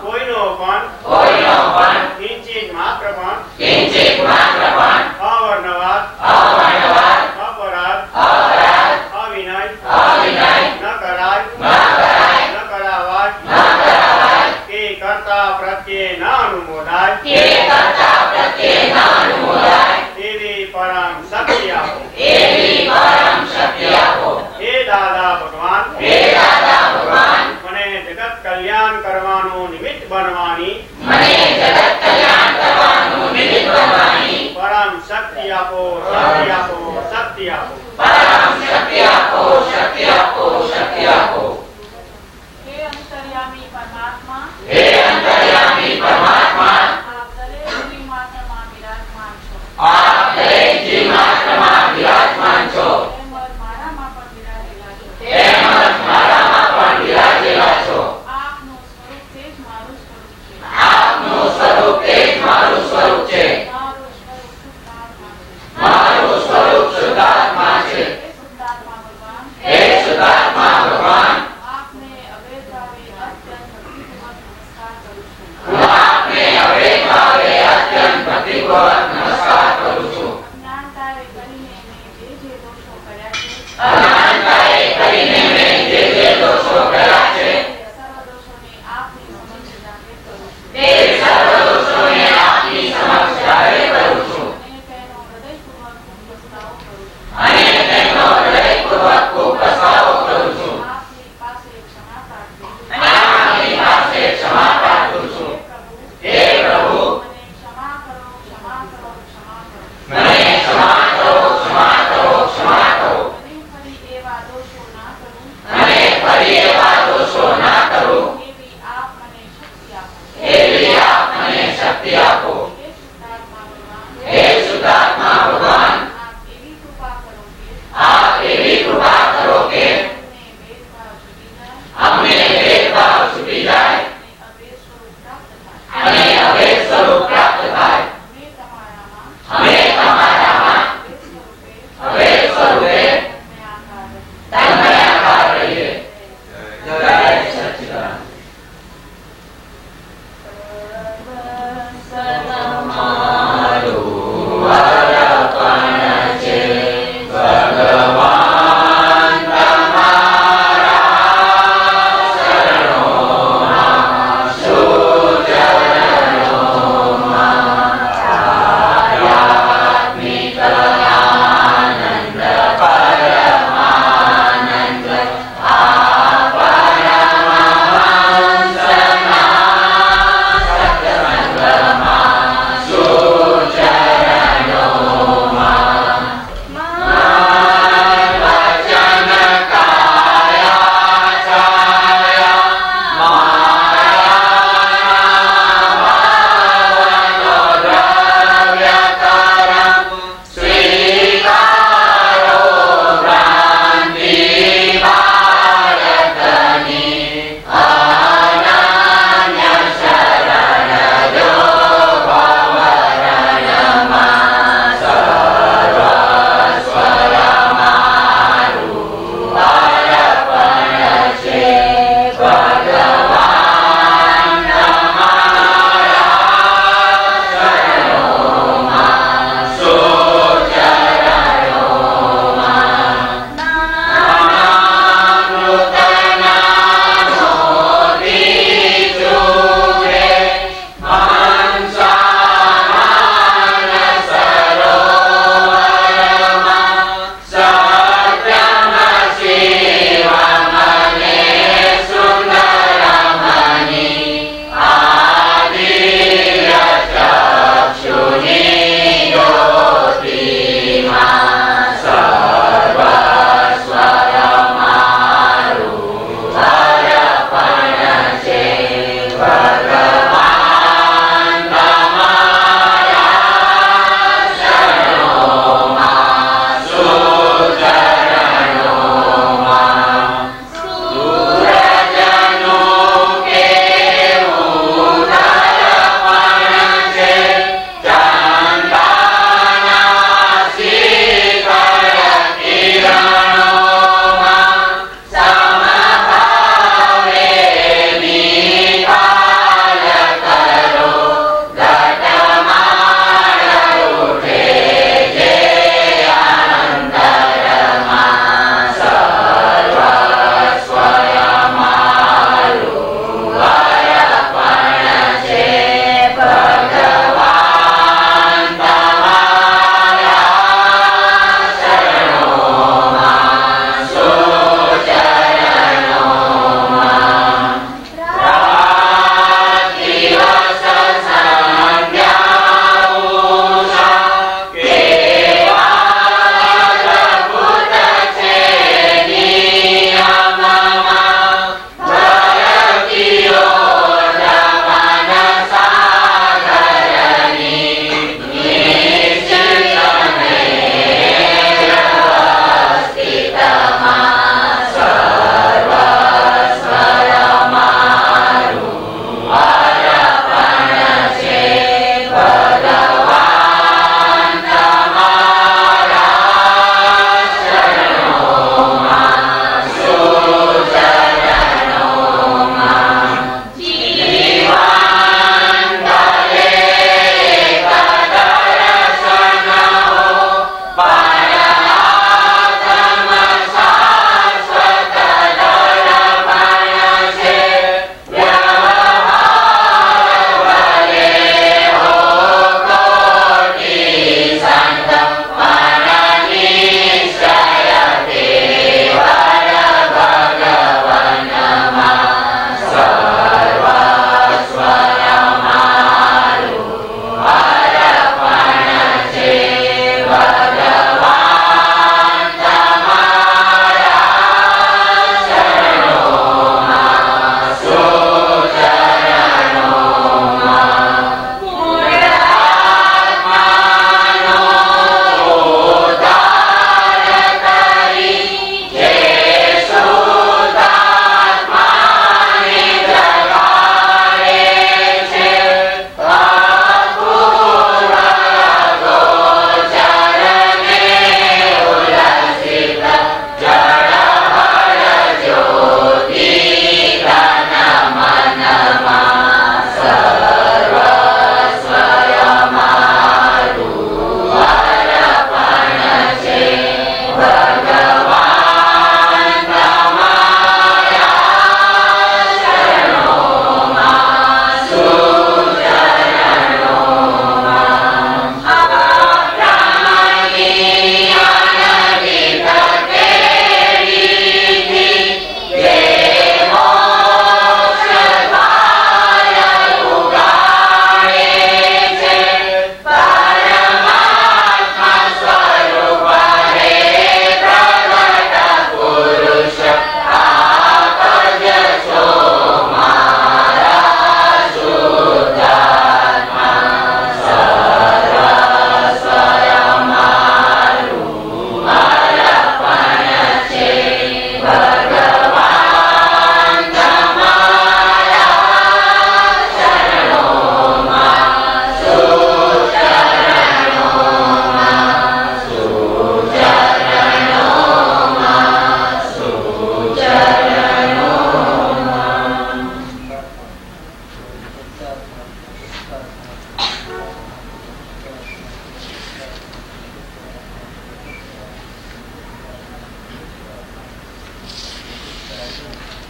Speaker 8: કોઈનો પણ કિંચિત માત્ર પણ અવર્ણવાદ, અપરાધ, અવિનય ન કરાવાય, કે કર્તા પ્રત્યે ન અનુમોદાય, એવી પરમ શક્તિ આપો. હે દાદા ભગવાન,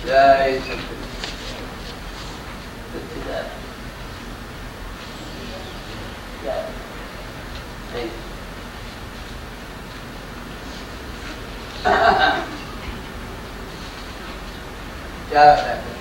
Speaker 1: જય સચિદાનંદ. જય. જય. ચાલો.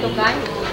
Speaker 5: તો ગાયું.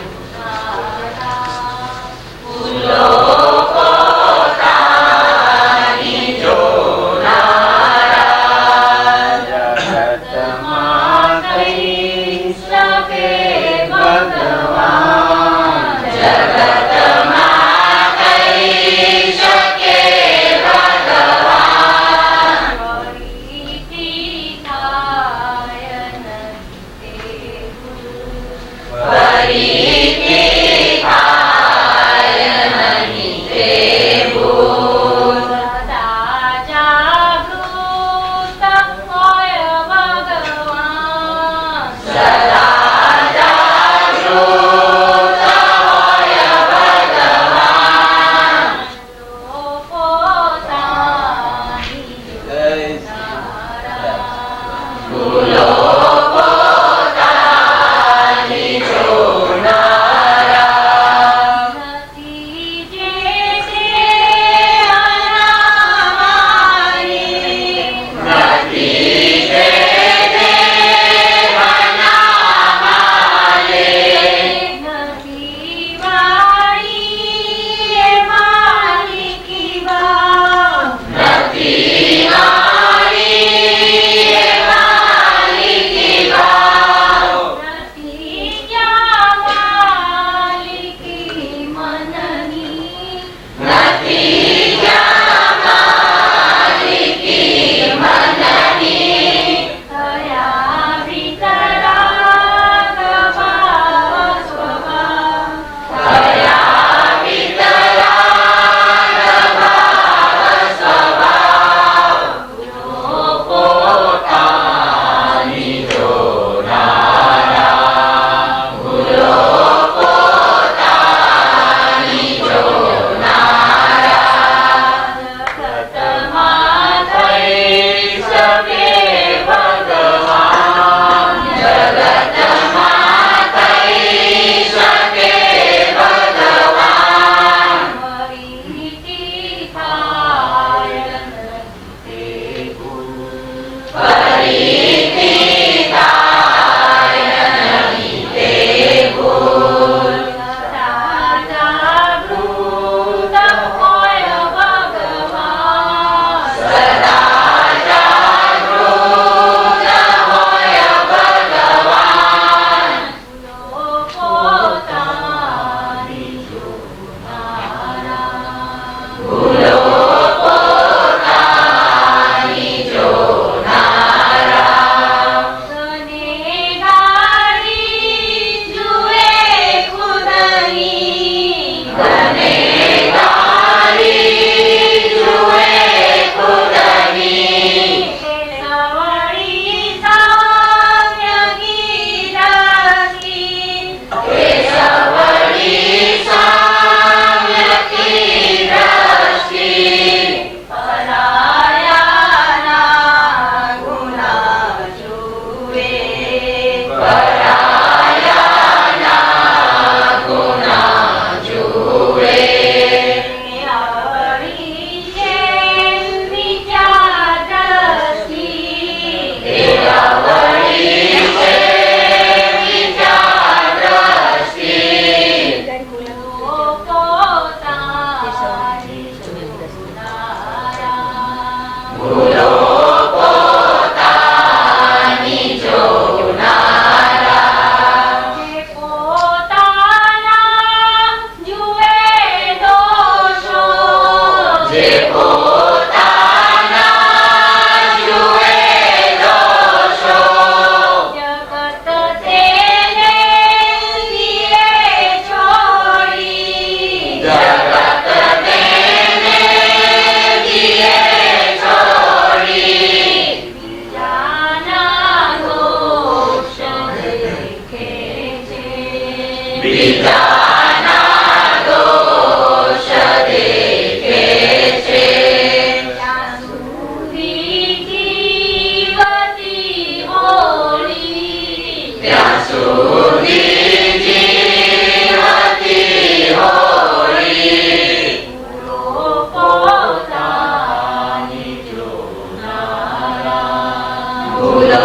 Speaker 5: ભૂલો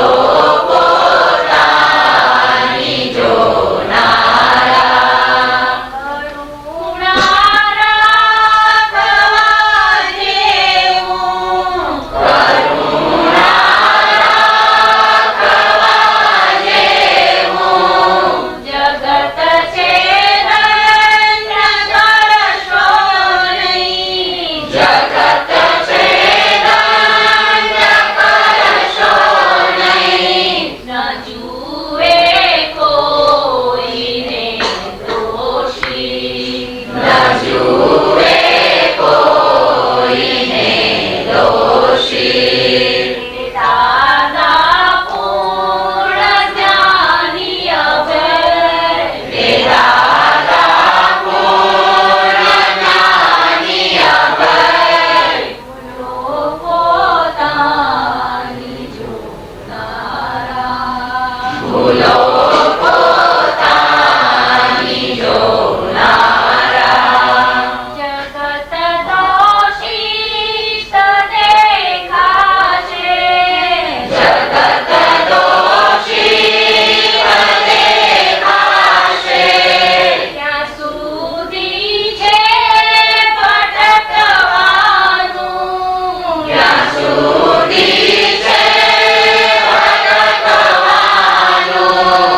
Speaker 5: પોતાની જો ના ભટકવાનું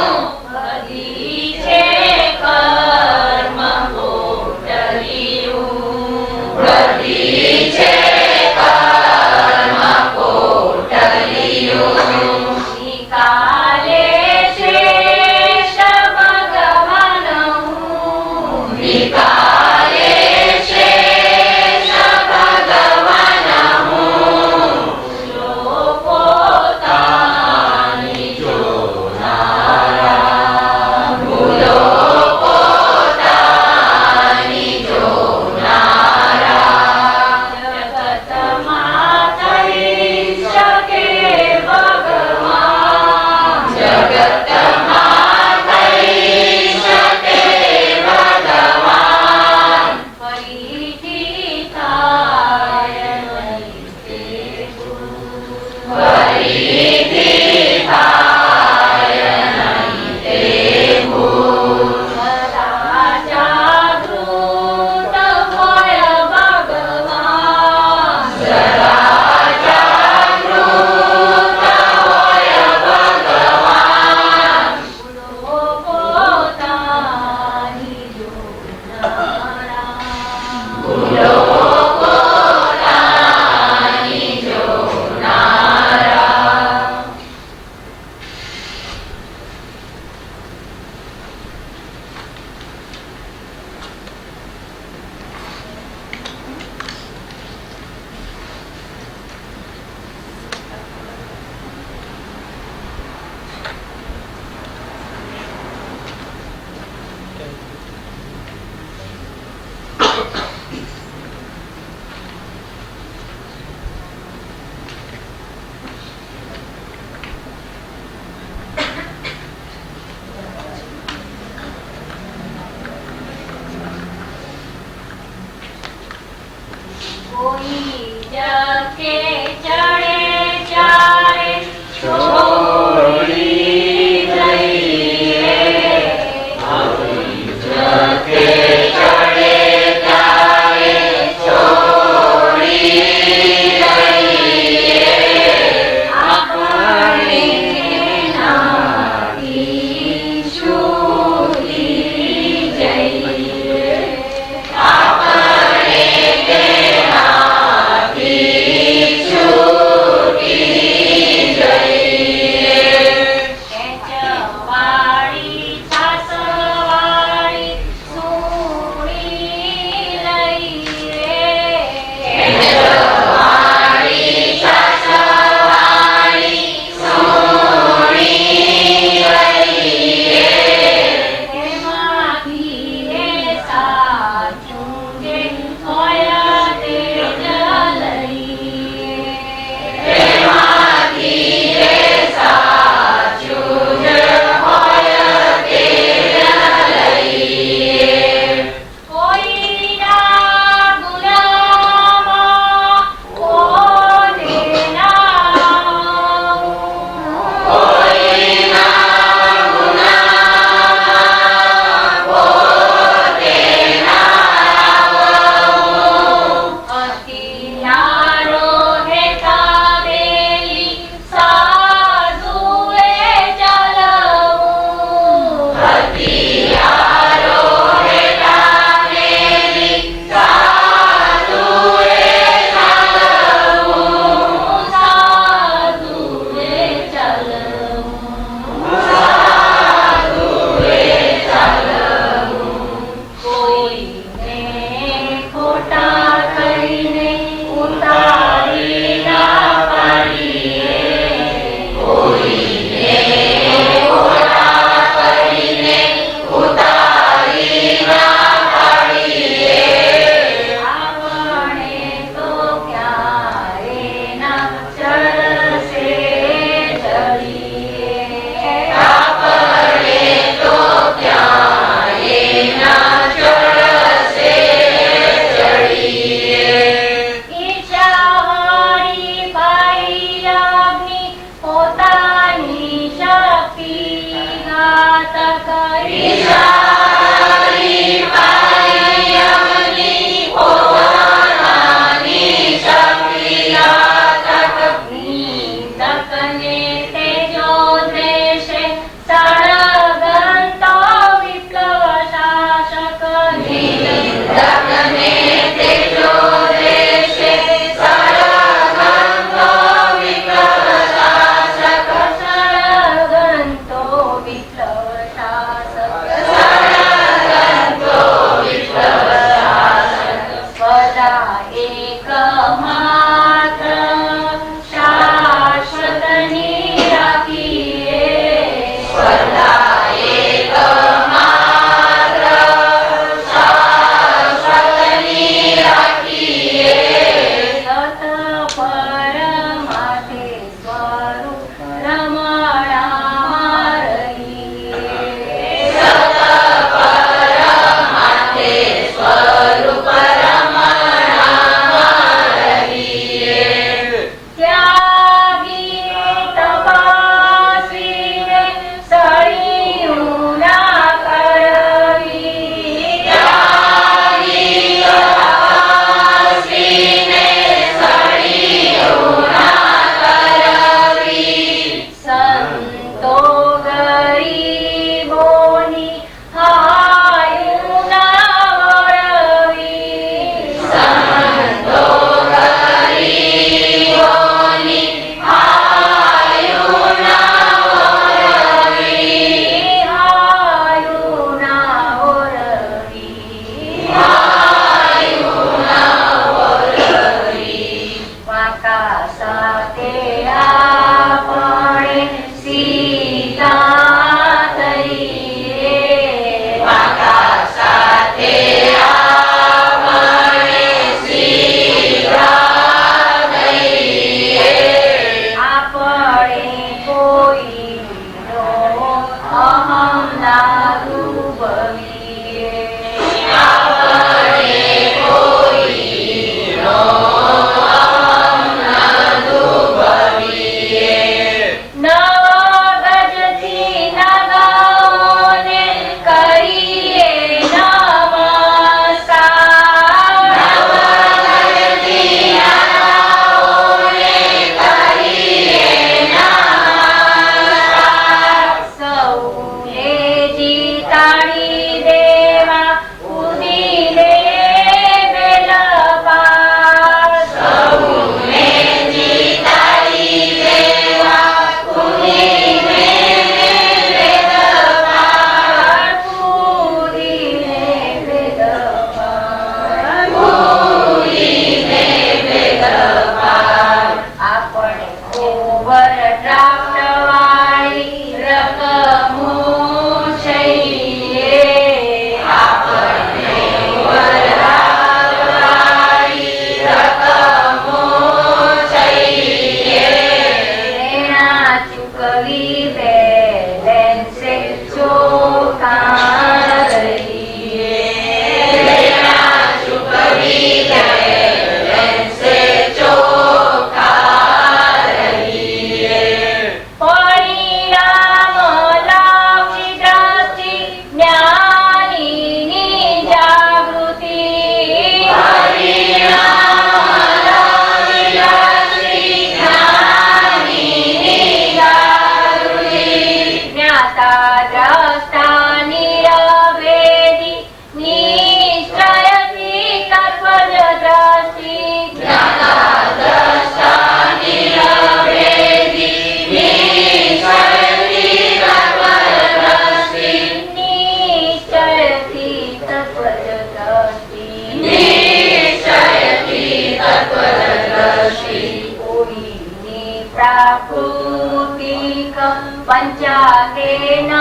Speaker 5: पंचाके न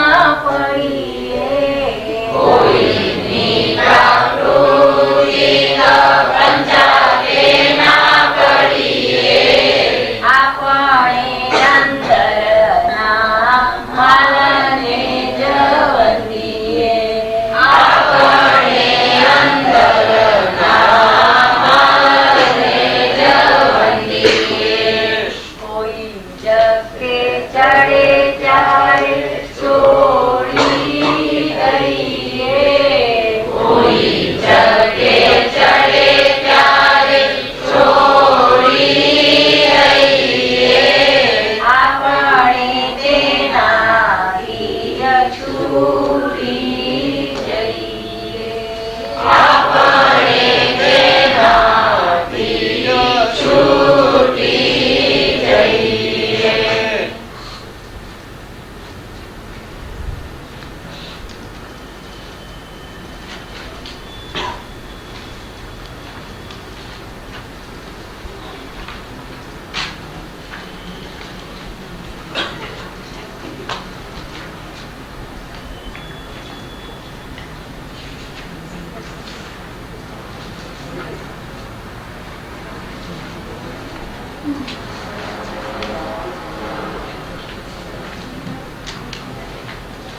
Speaker 5: पड़िए कोईनी प्रकृतिक पंचाके न पड़िए આપણે અંદરના મનને જવંદીએ આપણે અંદરના મનને જવંદીએ કોઈ જગ કે ચડે ચારે સો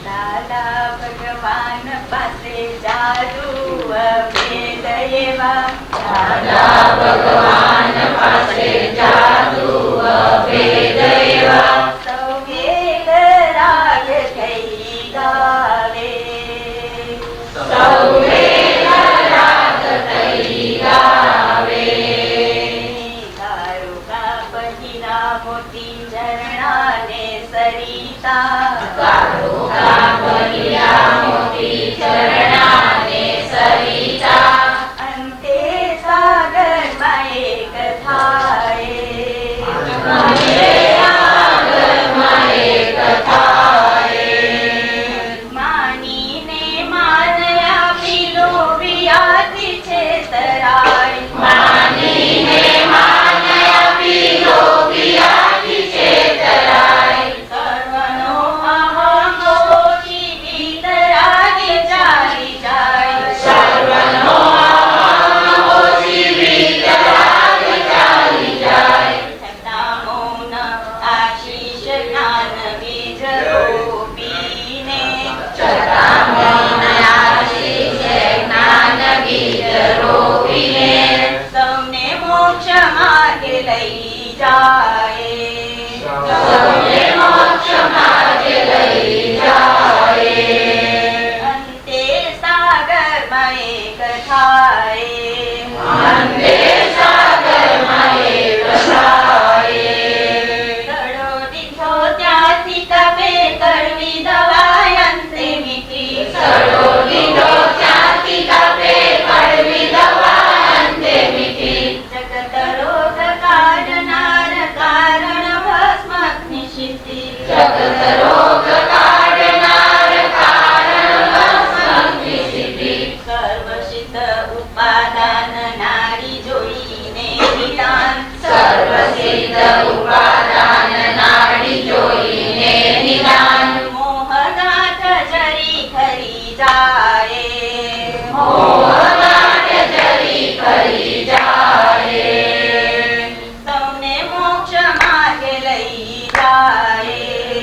Speaker 4: દાદા ભગવાન પાસે જાદુ અભેદ એવા દાદા ભગવાન પાસે જાદુ અભેદ એવા સૌ વેદ રાગ થઈ ગાવે સૌ વેદ રાગ થઈ ગાવે ગારુકા પહિના મોતી ઝરણાને સરિતા ગારુકા પહિના મોતી ઝરણાને સરિતા અંતે સાગરમાં એક થાય અંતે સાગરમાં એક થાય માનીને માનયા પીલો વિયાતી છે તરાય માનીને માનયા પીલો વિયાતી છે તરાય સર્વનો અહમ ઓછી વિતરાગે ચાલી જાય સર્વનો અહમ ઓછી વિતરાગે ચાલી જાય છતાં મૌન આશીષ જ્ઞાન બીજ રોપીને છતાં મૌન આશીષ જ્ઞાન બીજ રોપીને સૌને મોક્ષ માર્ગે લઈ જાય સૌને મોક્ષ માર્ગે લઈ જાય અંતે સાગરમાં એક થાય અંતે સાગરમાં એક થાય સડો દીઠો ત્યાંથી તપે કડવી દવા અંતે મીઠી સડો દીઠો ત્યાંથી તપે કડવી દવા અંતે મીઠી જગત રોગ કાઢનાર કારણ ભસ્મગ્નિ સિદ્ધિ જગત રોગ કાઢનાર કારણ ભસ્મગ્નિ સિદ્ધિ સર્વસિદ્ધ ઉપાદાન નારી જોઈને નિદાન સર્વસિદ્ધ ઉપાદાન નારી જોઈને નિદાન મોહગાંઠ જરી ખરી જાય મોહગાંઠ જરી ખરી જાય સૌને મોક્ષ માર્ગે લઈ જાય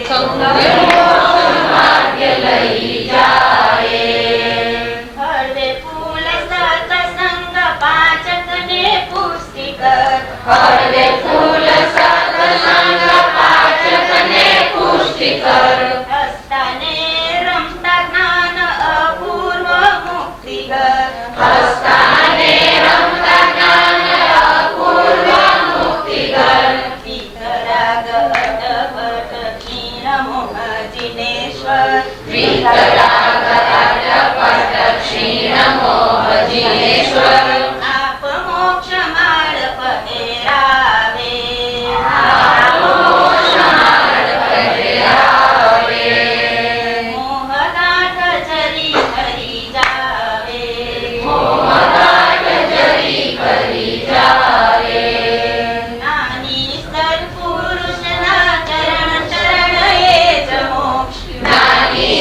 Speaker 4: સૌને મોક્ષ માર્ગે લઈ જાય હળવે ફૂલ સત્સંગ પાચક ને પુષ્ટિ કર હળવે ફૂલ સત્સંગ પાચક ને પુષ્ટિ કર હસતાને રમતા જ્ઞાન અપૂર્વ મુક્તિ કર હસતાને રમતા જ્ઞાન અપૂર્વ મુક્તિ કર વિતરાગ અડપટ ક્ષીણ મોહ જિનેશ્વર વિતરાગ અડપટ ક્ષીણ મોહ જિનેશ્વર આપ મોક્ષ માર્ગ પહેરાવે આપ મોક્ષ માર્ગ પહેરાવે મોહગાંઠ જરી ખરી જાવે મોહગાંઠ જરી ખરી જાવે નાની સત્પુરુષના ચરણ શરણ એ જ મોક્ષ નાની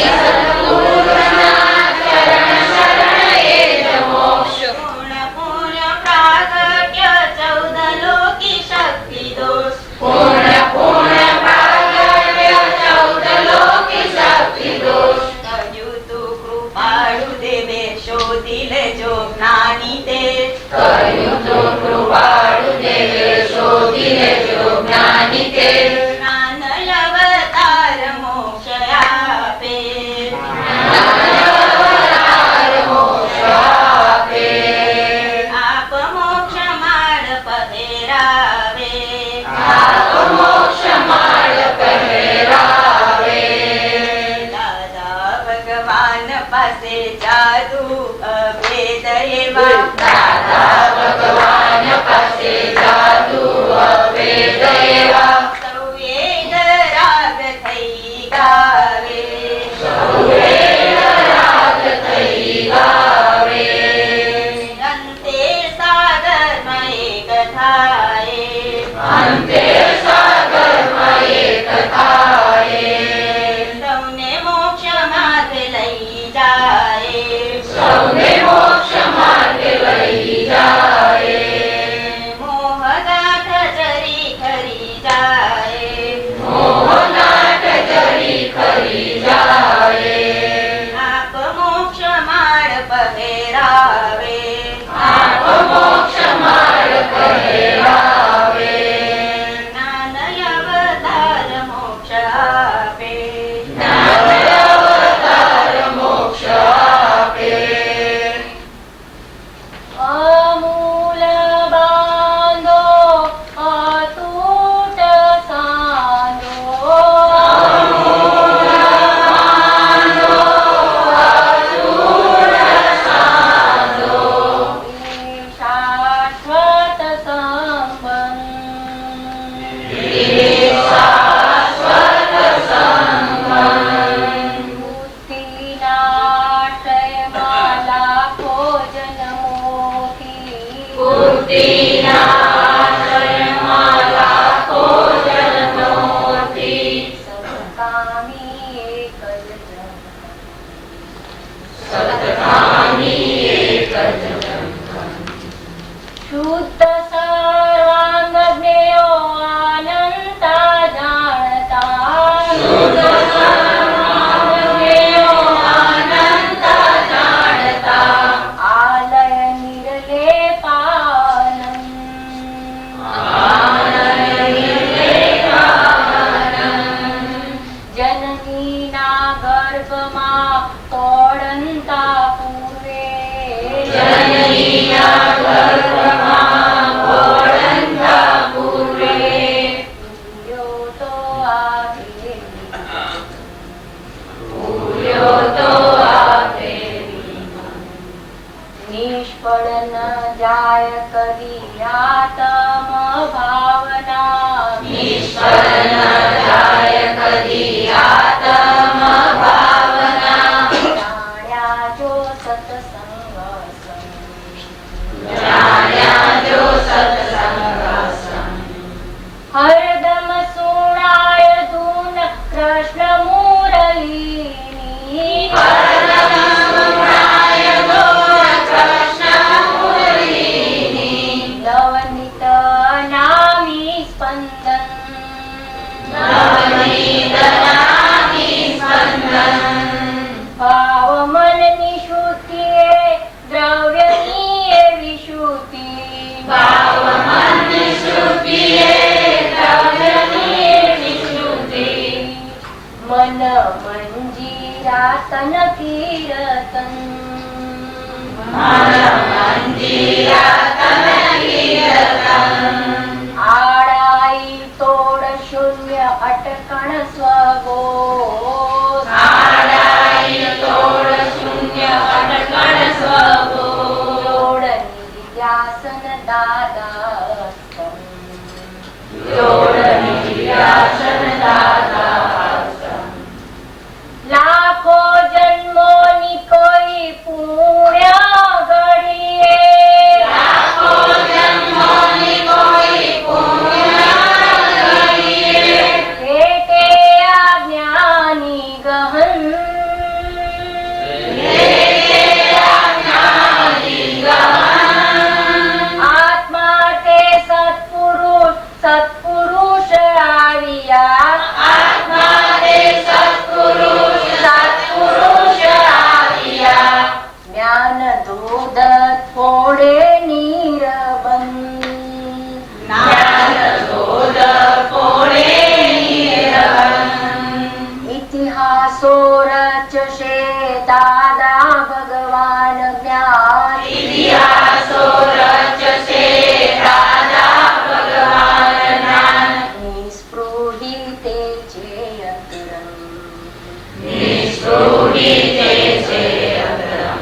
Speaker 4: સત્પુરુષના ચરણ શરણ એ જ મોક્ષ પૂર્ણ પૂર્ણ પ્રાગટ્ય 14 લોકી શક્તિ દોષ પૂર્ણ પૂર્ણ પ્રાગટ્ય 14 લોકી શક્તિ દોષ કહ્યું તું કૃપાળુ દેવે શોધી લેજો જ્ઞાની તે કહ્યું તું કૃપાળુ દેવે શોધી લેજો જ્ઞાની તે જ્ઞાન અવતાર મોક્ષ આપે જ્ઞાન અવતાર મોક્ષ આપે આપ મોક્ષ માર્ગ પહેરાવે આપ મોક્ષ માર્ગ પહેરાવે દાદા ભગવાન પાસે જાદુ અભેદ એવા દાદા ભગવાન પાસે જાદુ અભેદ એવા સૌ વેદ રાગ થઈ ગાવે સૌ વેદ રાગ થઈ ગાવે અંતે સાગરમાં એક થાય અંતે સાગરમાં એક થાય સૌને મોક્ષ માર્ગ લઈ જાય સૌને મોક્ષ માર્ગ લઈ જાય મોહગાંઠ જરી ખરી જાય
Speaker 5: કહેરાવે, આવો મોક્ષ માર્ગ કહેરાવે, જ્ઞાન અવતાર મોક્ષ આપે, જ્ઞાન અવતાર મોક્ષ આપે. અમૂલ બાંધો અતૂટ સાંધો, અમૂલ બાંધો અતૂટ સાંધો, શાશ્વત સંબંધ, શાશ્વત સંબંધ, મુક્તિનાશયમાં લાખો જન્મોથી, મુક્તિનાશયમાં લાખો જન્મોથી, સતકામી એક જ જન્મ, સતકામી એક જ જન્મ. શુદ્ધ સર્વાંગ જ્ઞેયો અનંતા જાણતા, શુદ્ધ સર્વાંગ જ્ઞેયો અનંતા જાણતા, આલય નિર્લેપાનમ, આલય નિર્લેપાનમ, જનનીના ગર્ભમાં પોળંતા પૂર્વે, જનનીના ગર્ભમાં પોળંતા પૂર્વે, પૂર્યો તો આવે, પૂર્યો તો આવે, નિષ્ફળ ન જાય કદી આત્મ ભાવના, નિષ્ફળ ન જાય કદી આત્મ ભાવના, જાણ્યા જો સત્સંગ સંગ, જાણ્યા જો સત્સંગ સંગ, હરદમ સુણાય ધૂન કૃષ્ણ મુરલીની, હરદમ સુણાય ધૂન કૃષ્ણ મુરલીની, નવનીત અનામી સ્પંદન, નવનીત અનામી સ્પંદન, ભાવ મનની શુદ્ધિએ દ્રવ્યની એવી શુદ્ધિ, ભાવ મનની શુદ્ધિએ દ્રવ્યની એવી શુદ્ધિ, મન મંજીરા તન કીર્તન, મન મંજીરા તન કીર્તન, આડાઈ તોડ શૂન્ય અટકણ સ્વગોષ, આડાઈ તોડ શૂન્ય અટકણ સ્વગોષ, જોડ નિર્યાસન દાદાસ્તમ, જોડ નિર્યાસન દાદાસ્તમ, લાખો જન્મોની કોઈ પુણ્ય ઘડીએ, લાખો જન્મોની કોઈ પુણ્ય ઘડીએ, ભેટે આ જ્ઞાની ગહન, ભેટે આ જ્ઞાની ગહન, આત્મા તે સત્પુરુષ, સત્પુરુષ આવ્યા, આત્મા તે સત્પુરુષ, સત્પુરુષ આવ્યા, જ્ઞાન દૂધ થોડે નિરબંધ, જ્ઞાન દૂધ થોડે નિરબંધ, ઇતિહાસો રચશે દાદા ભગવાન જ્ઞાન, ઇતિહાસો રચશે દાદા ભગવાન જ્ઞાન, નિસ્પૃહી તે છે અંતરમ, નિસ્પૃહી તે છે અંતરમ,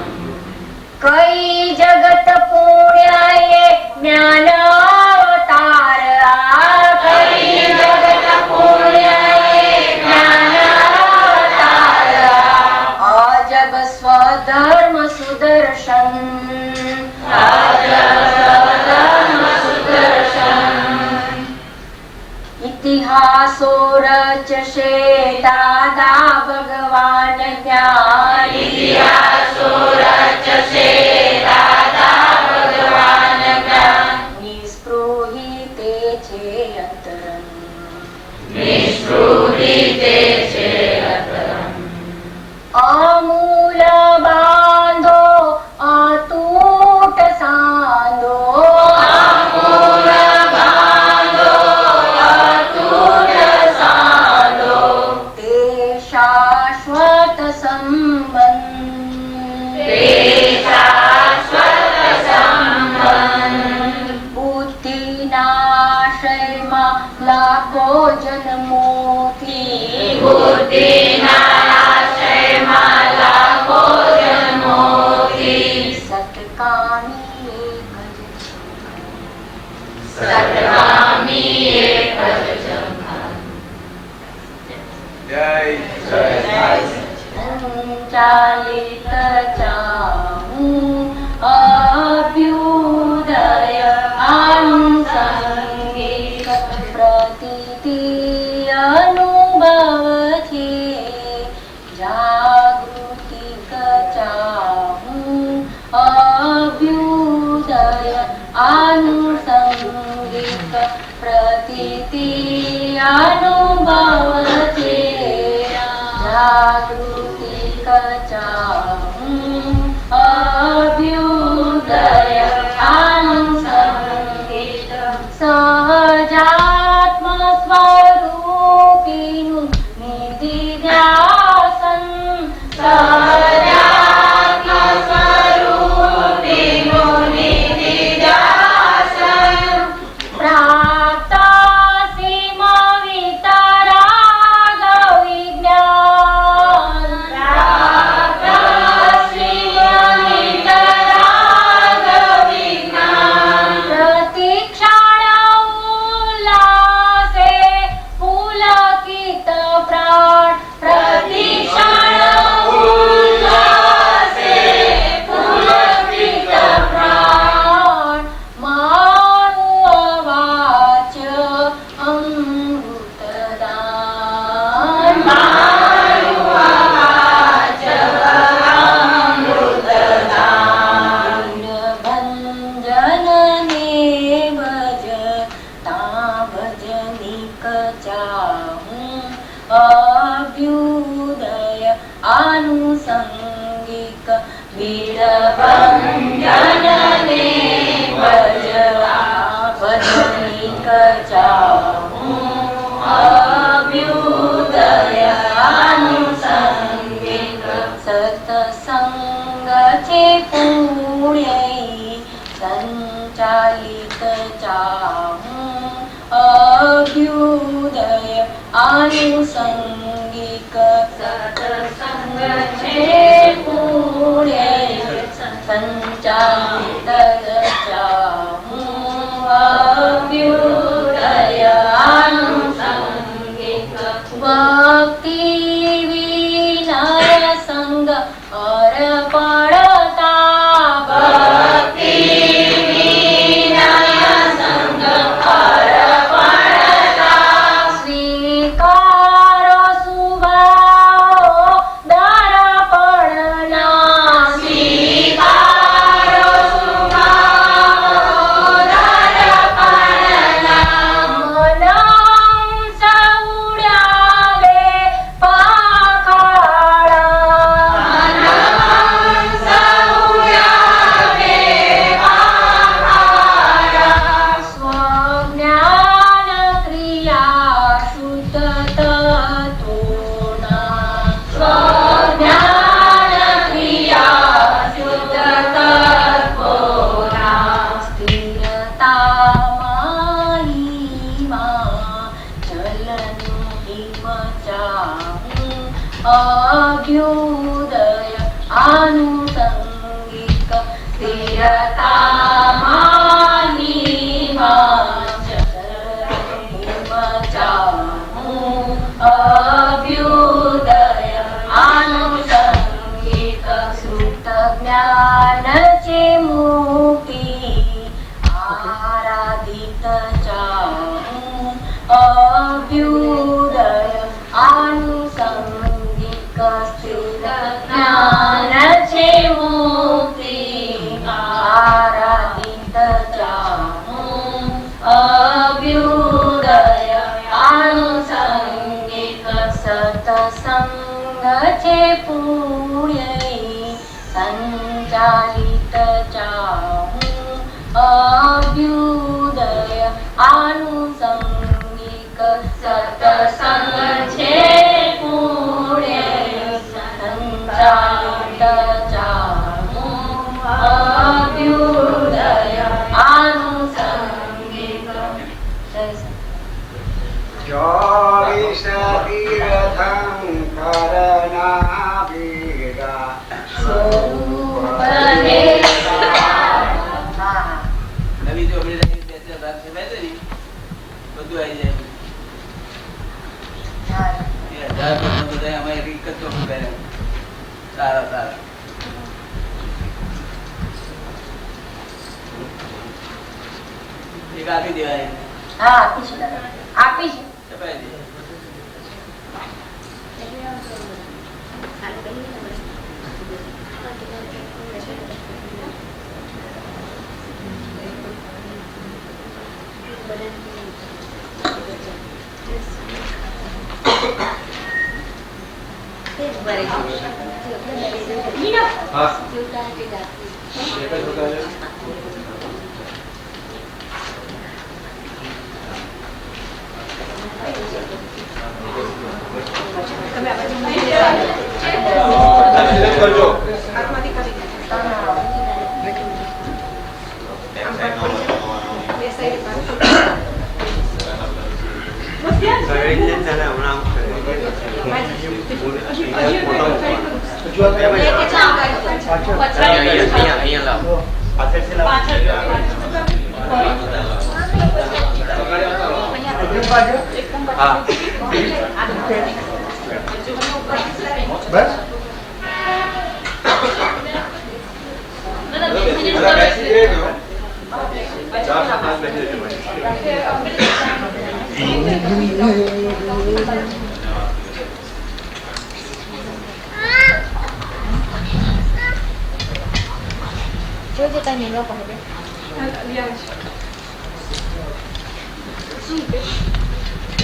Speaker 5: કઈ જગત પુણ્યએ જ્ઞાન અવતાર આ, કઈ જગત પુણ્યએ જ્ઞાન અવતાર આ, અજબ સ્વધર્મ સુદર્શન, અજબ સ્વધર્મ સુદર્શન, ઇતિહાસો રચશે દાદા ભગવાન જ્ઞાન, ઇતિહાસો રચશે દાદા ભગવાન જ્ઞાન, નિસ્પૃહી તે છે અંતરમ, નિસ્પૃહી તે છે અંતરમ, અમૂલ બાંધો સંચાલિત ચાહું અભ્યુદય આનુષંગિક પ્રતીતિ અનુભવ છે જાગૃતિક ચાહું અભ્યુદય આનુષંગિક પ્રતીતિ અનુભવ છે જાગૃતિક ચાહું અભ્યુદય આનુષંગિક સહજાત્મ સ્વરૂપીનું નિધિધ્યાસન સહજાત્મ સ્વરૂપીનું નિધિધ્યાસન પ્રાપ્ત સીમ વિતરાગ વિજ્ઞાન પ્રાપ્ત સીમ વિતરાગ વિજ્ઞાન પ્રતિક્ષણ ઉલ્લાસે પુલકિત પ્રાણ પ્રતિક્ષણ ઉલ્લાસે પુલકિત પ્રાણ મારું અવાચ અમૃતદાન મારું અવાચ અમૃતદાન ભંજન ને ભજ તા ભજનિક ચાહું અભ્યુદય આનુષંગિક ભંજન ને ભજ ભજનિક ચાહું અભ્યુદય આનુષંગિક સત્સંગ છે પુણ્ય સંચાલિત ચાહું અભ્યુદય આનુષંગિક સત્સંગ છે પુણ્ય સંચાલિત ચાહું અભ્યુદય આનુષંગિક ભક્તિ વિનય સંગ અર્પણતા ભક્તિ વિનય સંગ અર્પણતા સ્વીકારો સુભાવો દર્પણના સ્વીકારો સુભાવો દર્પણના મનં સૌડ્યાલે પાખાડા મનં સૌડ્યાલે પાખાડા સ્વજ્ઞાન ક્રિયા શુદ્ધ તત્વોના સ્વજ્ઞાન ક્રિયા શુદ્ધ તત્વોના સ્થિરતા માહિમા ચલનું હિમ ચાહું અભ્યુદય આનુષંગિક સ્થિરતા માહિમા ચલનું હિમ ચાહું અભ્યુદય આનુષંગિક સુત જ્ઞાન છે મુક્તિ આરાધિત ચાહું અભ્યુદય આનુષંગિક સ્થિર જ્ઞાન છે મુક્તિ આરાધિત ચાહું અભ્યુદય આનુષંગિક સત્સંગ છે પુણ્ય સંચાલિત ચાહું અભ્યુદય આનુષંગિક સત્સંગ છે પુણ્ય સંચાલિત ચાહું અભ્યુદય આનુષંગિક
Speaker 7: ચોવીસ તીર્થં કરનાભિગા
Speaker 5: સ્વરૂપને
Speaker 1: નવી ચોપડી લઈને બેસે રાખશે બેસે બધું આવી જાય. એ 1800 બધા અમે એક જ ચોપડી કર્યા. સારા સારા એક આપી દેવાય
Speaker 5: હા આપીશું દાદા, આપીશું.
Speaker 1: છપાઈ દે.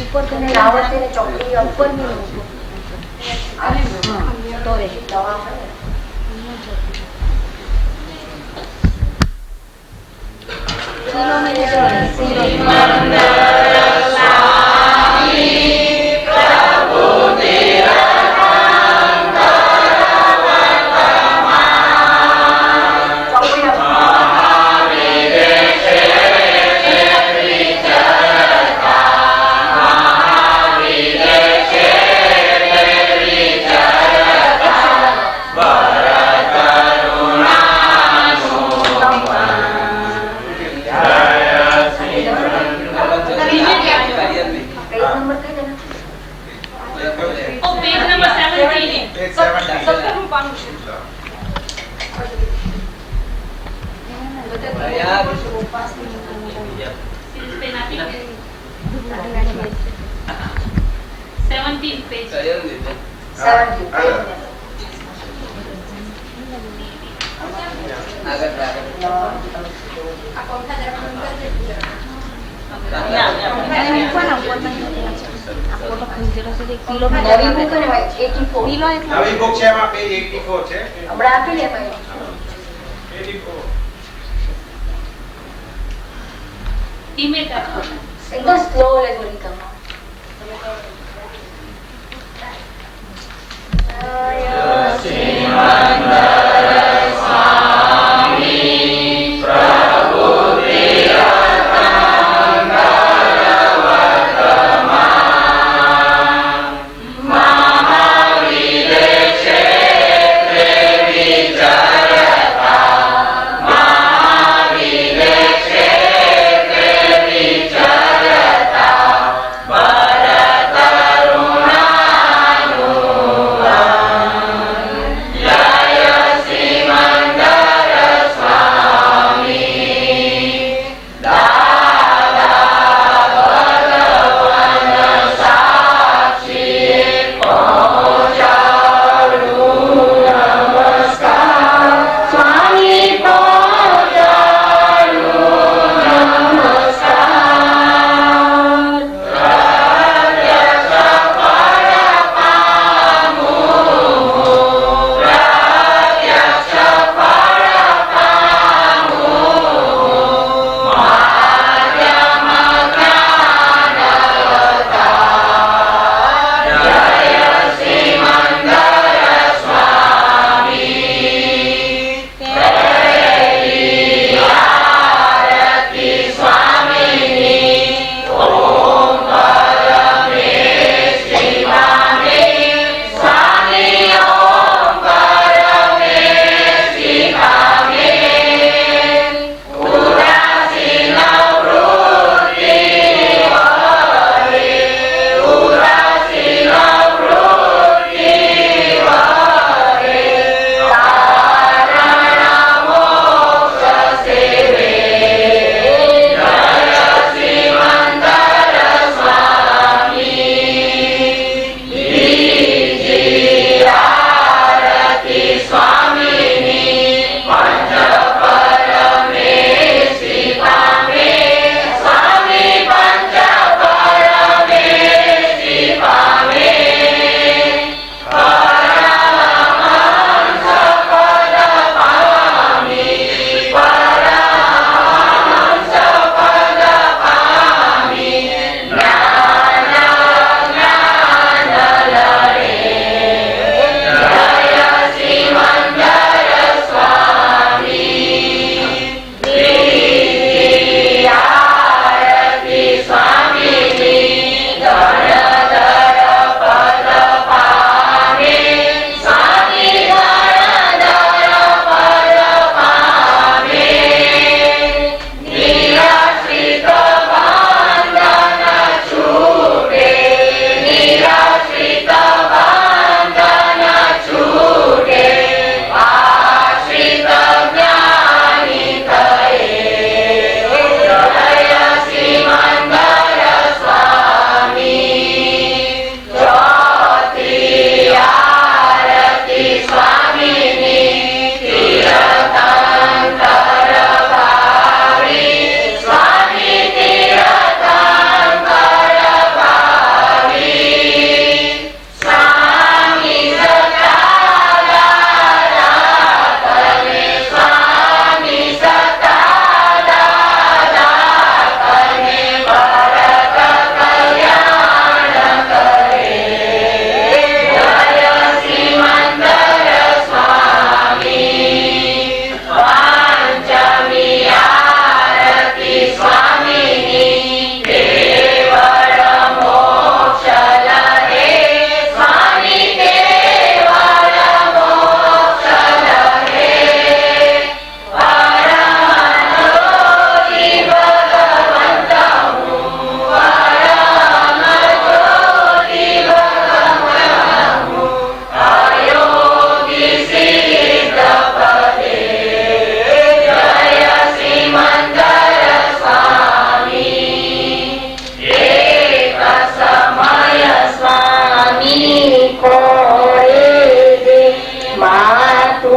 Speaker 5: ઉપર તને રાવત ને ચોકડી ઉપર ની તો રે દવા एकदम स्लो ले बोली कम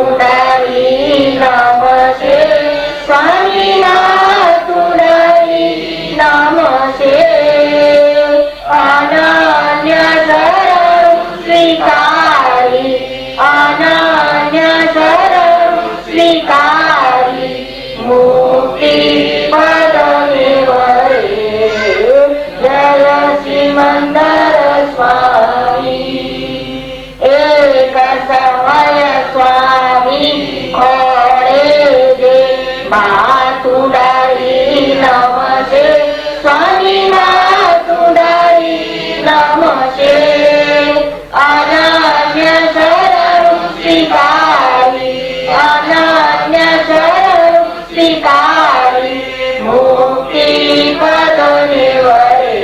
Speaker 5: તુડારી નમસ્તે સ્વામીનાથ તુડારી નમસ્તે અનન્ય શરણ સ્વીકારી અનન્ય શરણ સ્વીકારી મુક્તિ પદને વરે જય સિમંદર સ્વામી એક સમય સ્વામી ખોડે દે માતુડારી નમસ્તે સ્વામી માતુડારી નમસ્તે અનન્ય શરણ સ્વીકારી અનન્ય શરણ સ્વીકારી મુક્તિ પદને વરે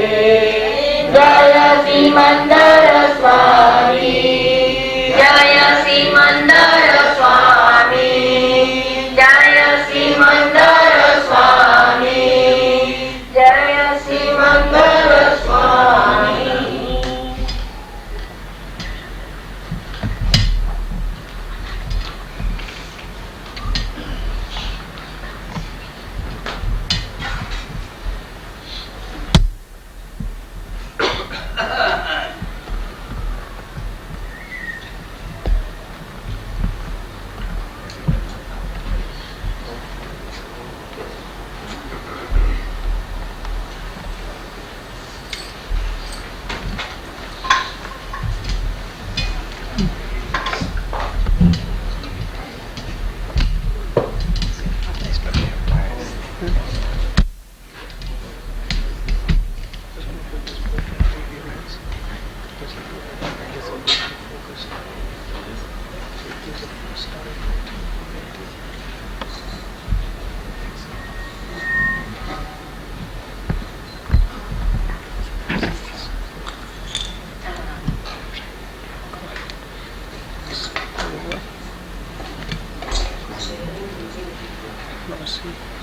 Speaker 5: જય સિમંદર સ્વામી જય સિમંદર સ્વામી જય સિમંદર સ્વામી જય સિમંદર સ્વામી.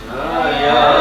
Speaker 3: નયા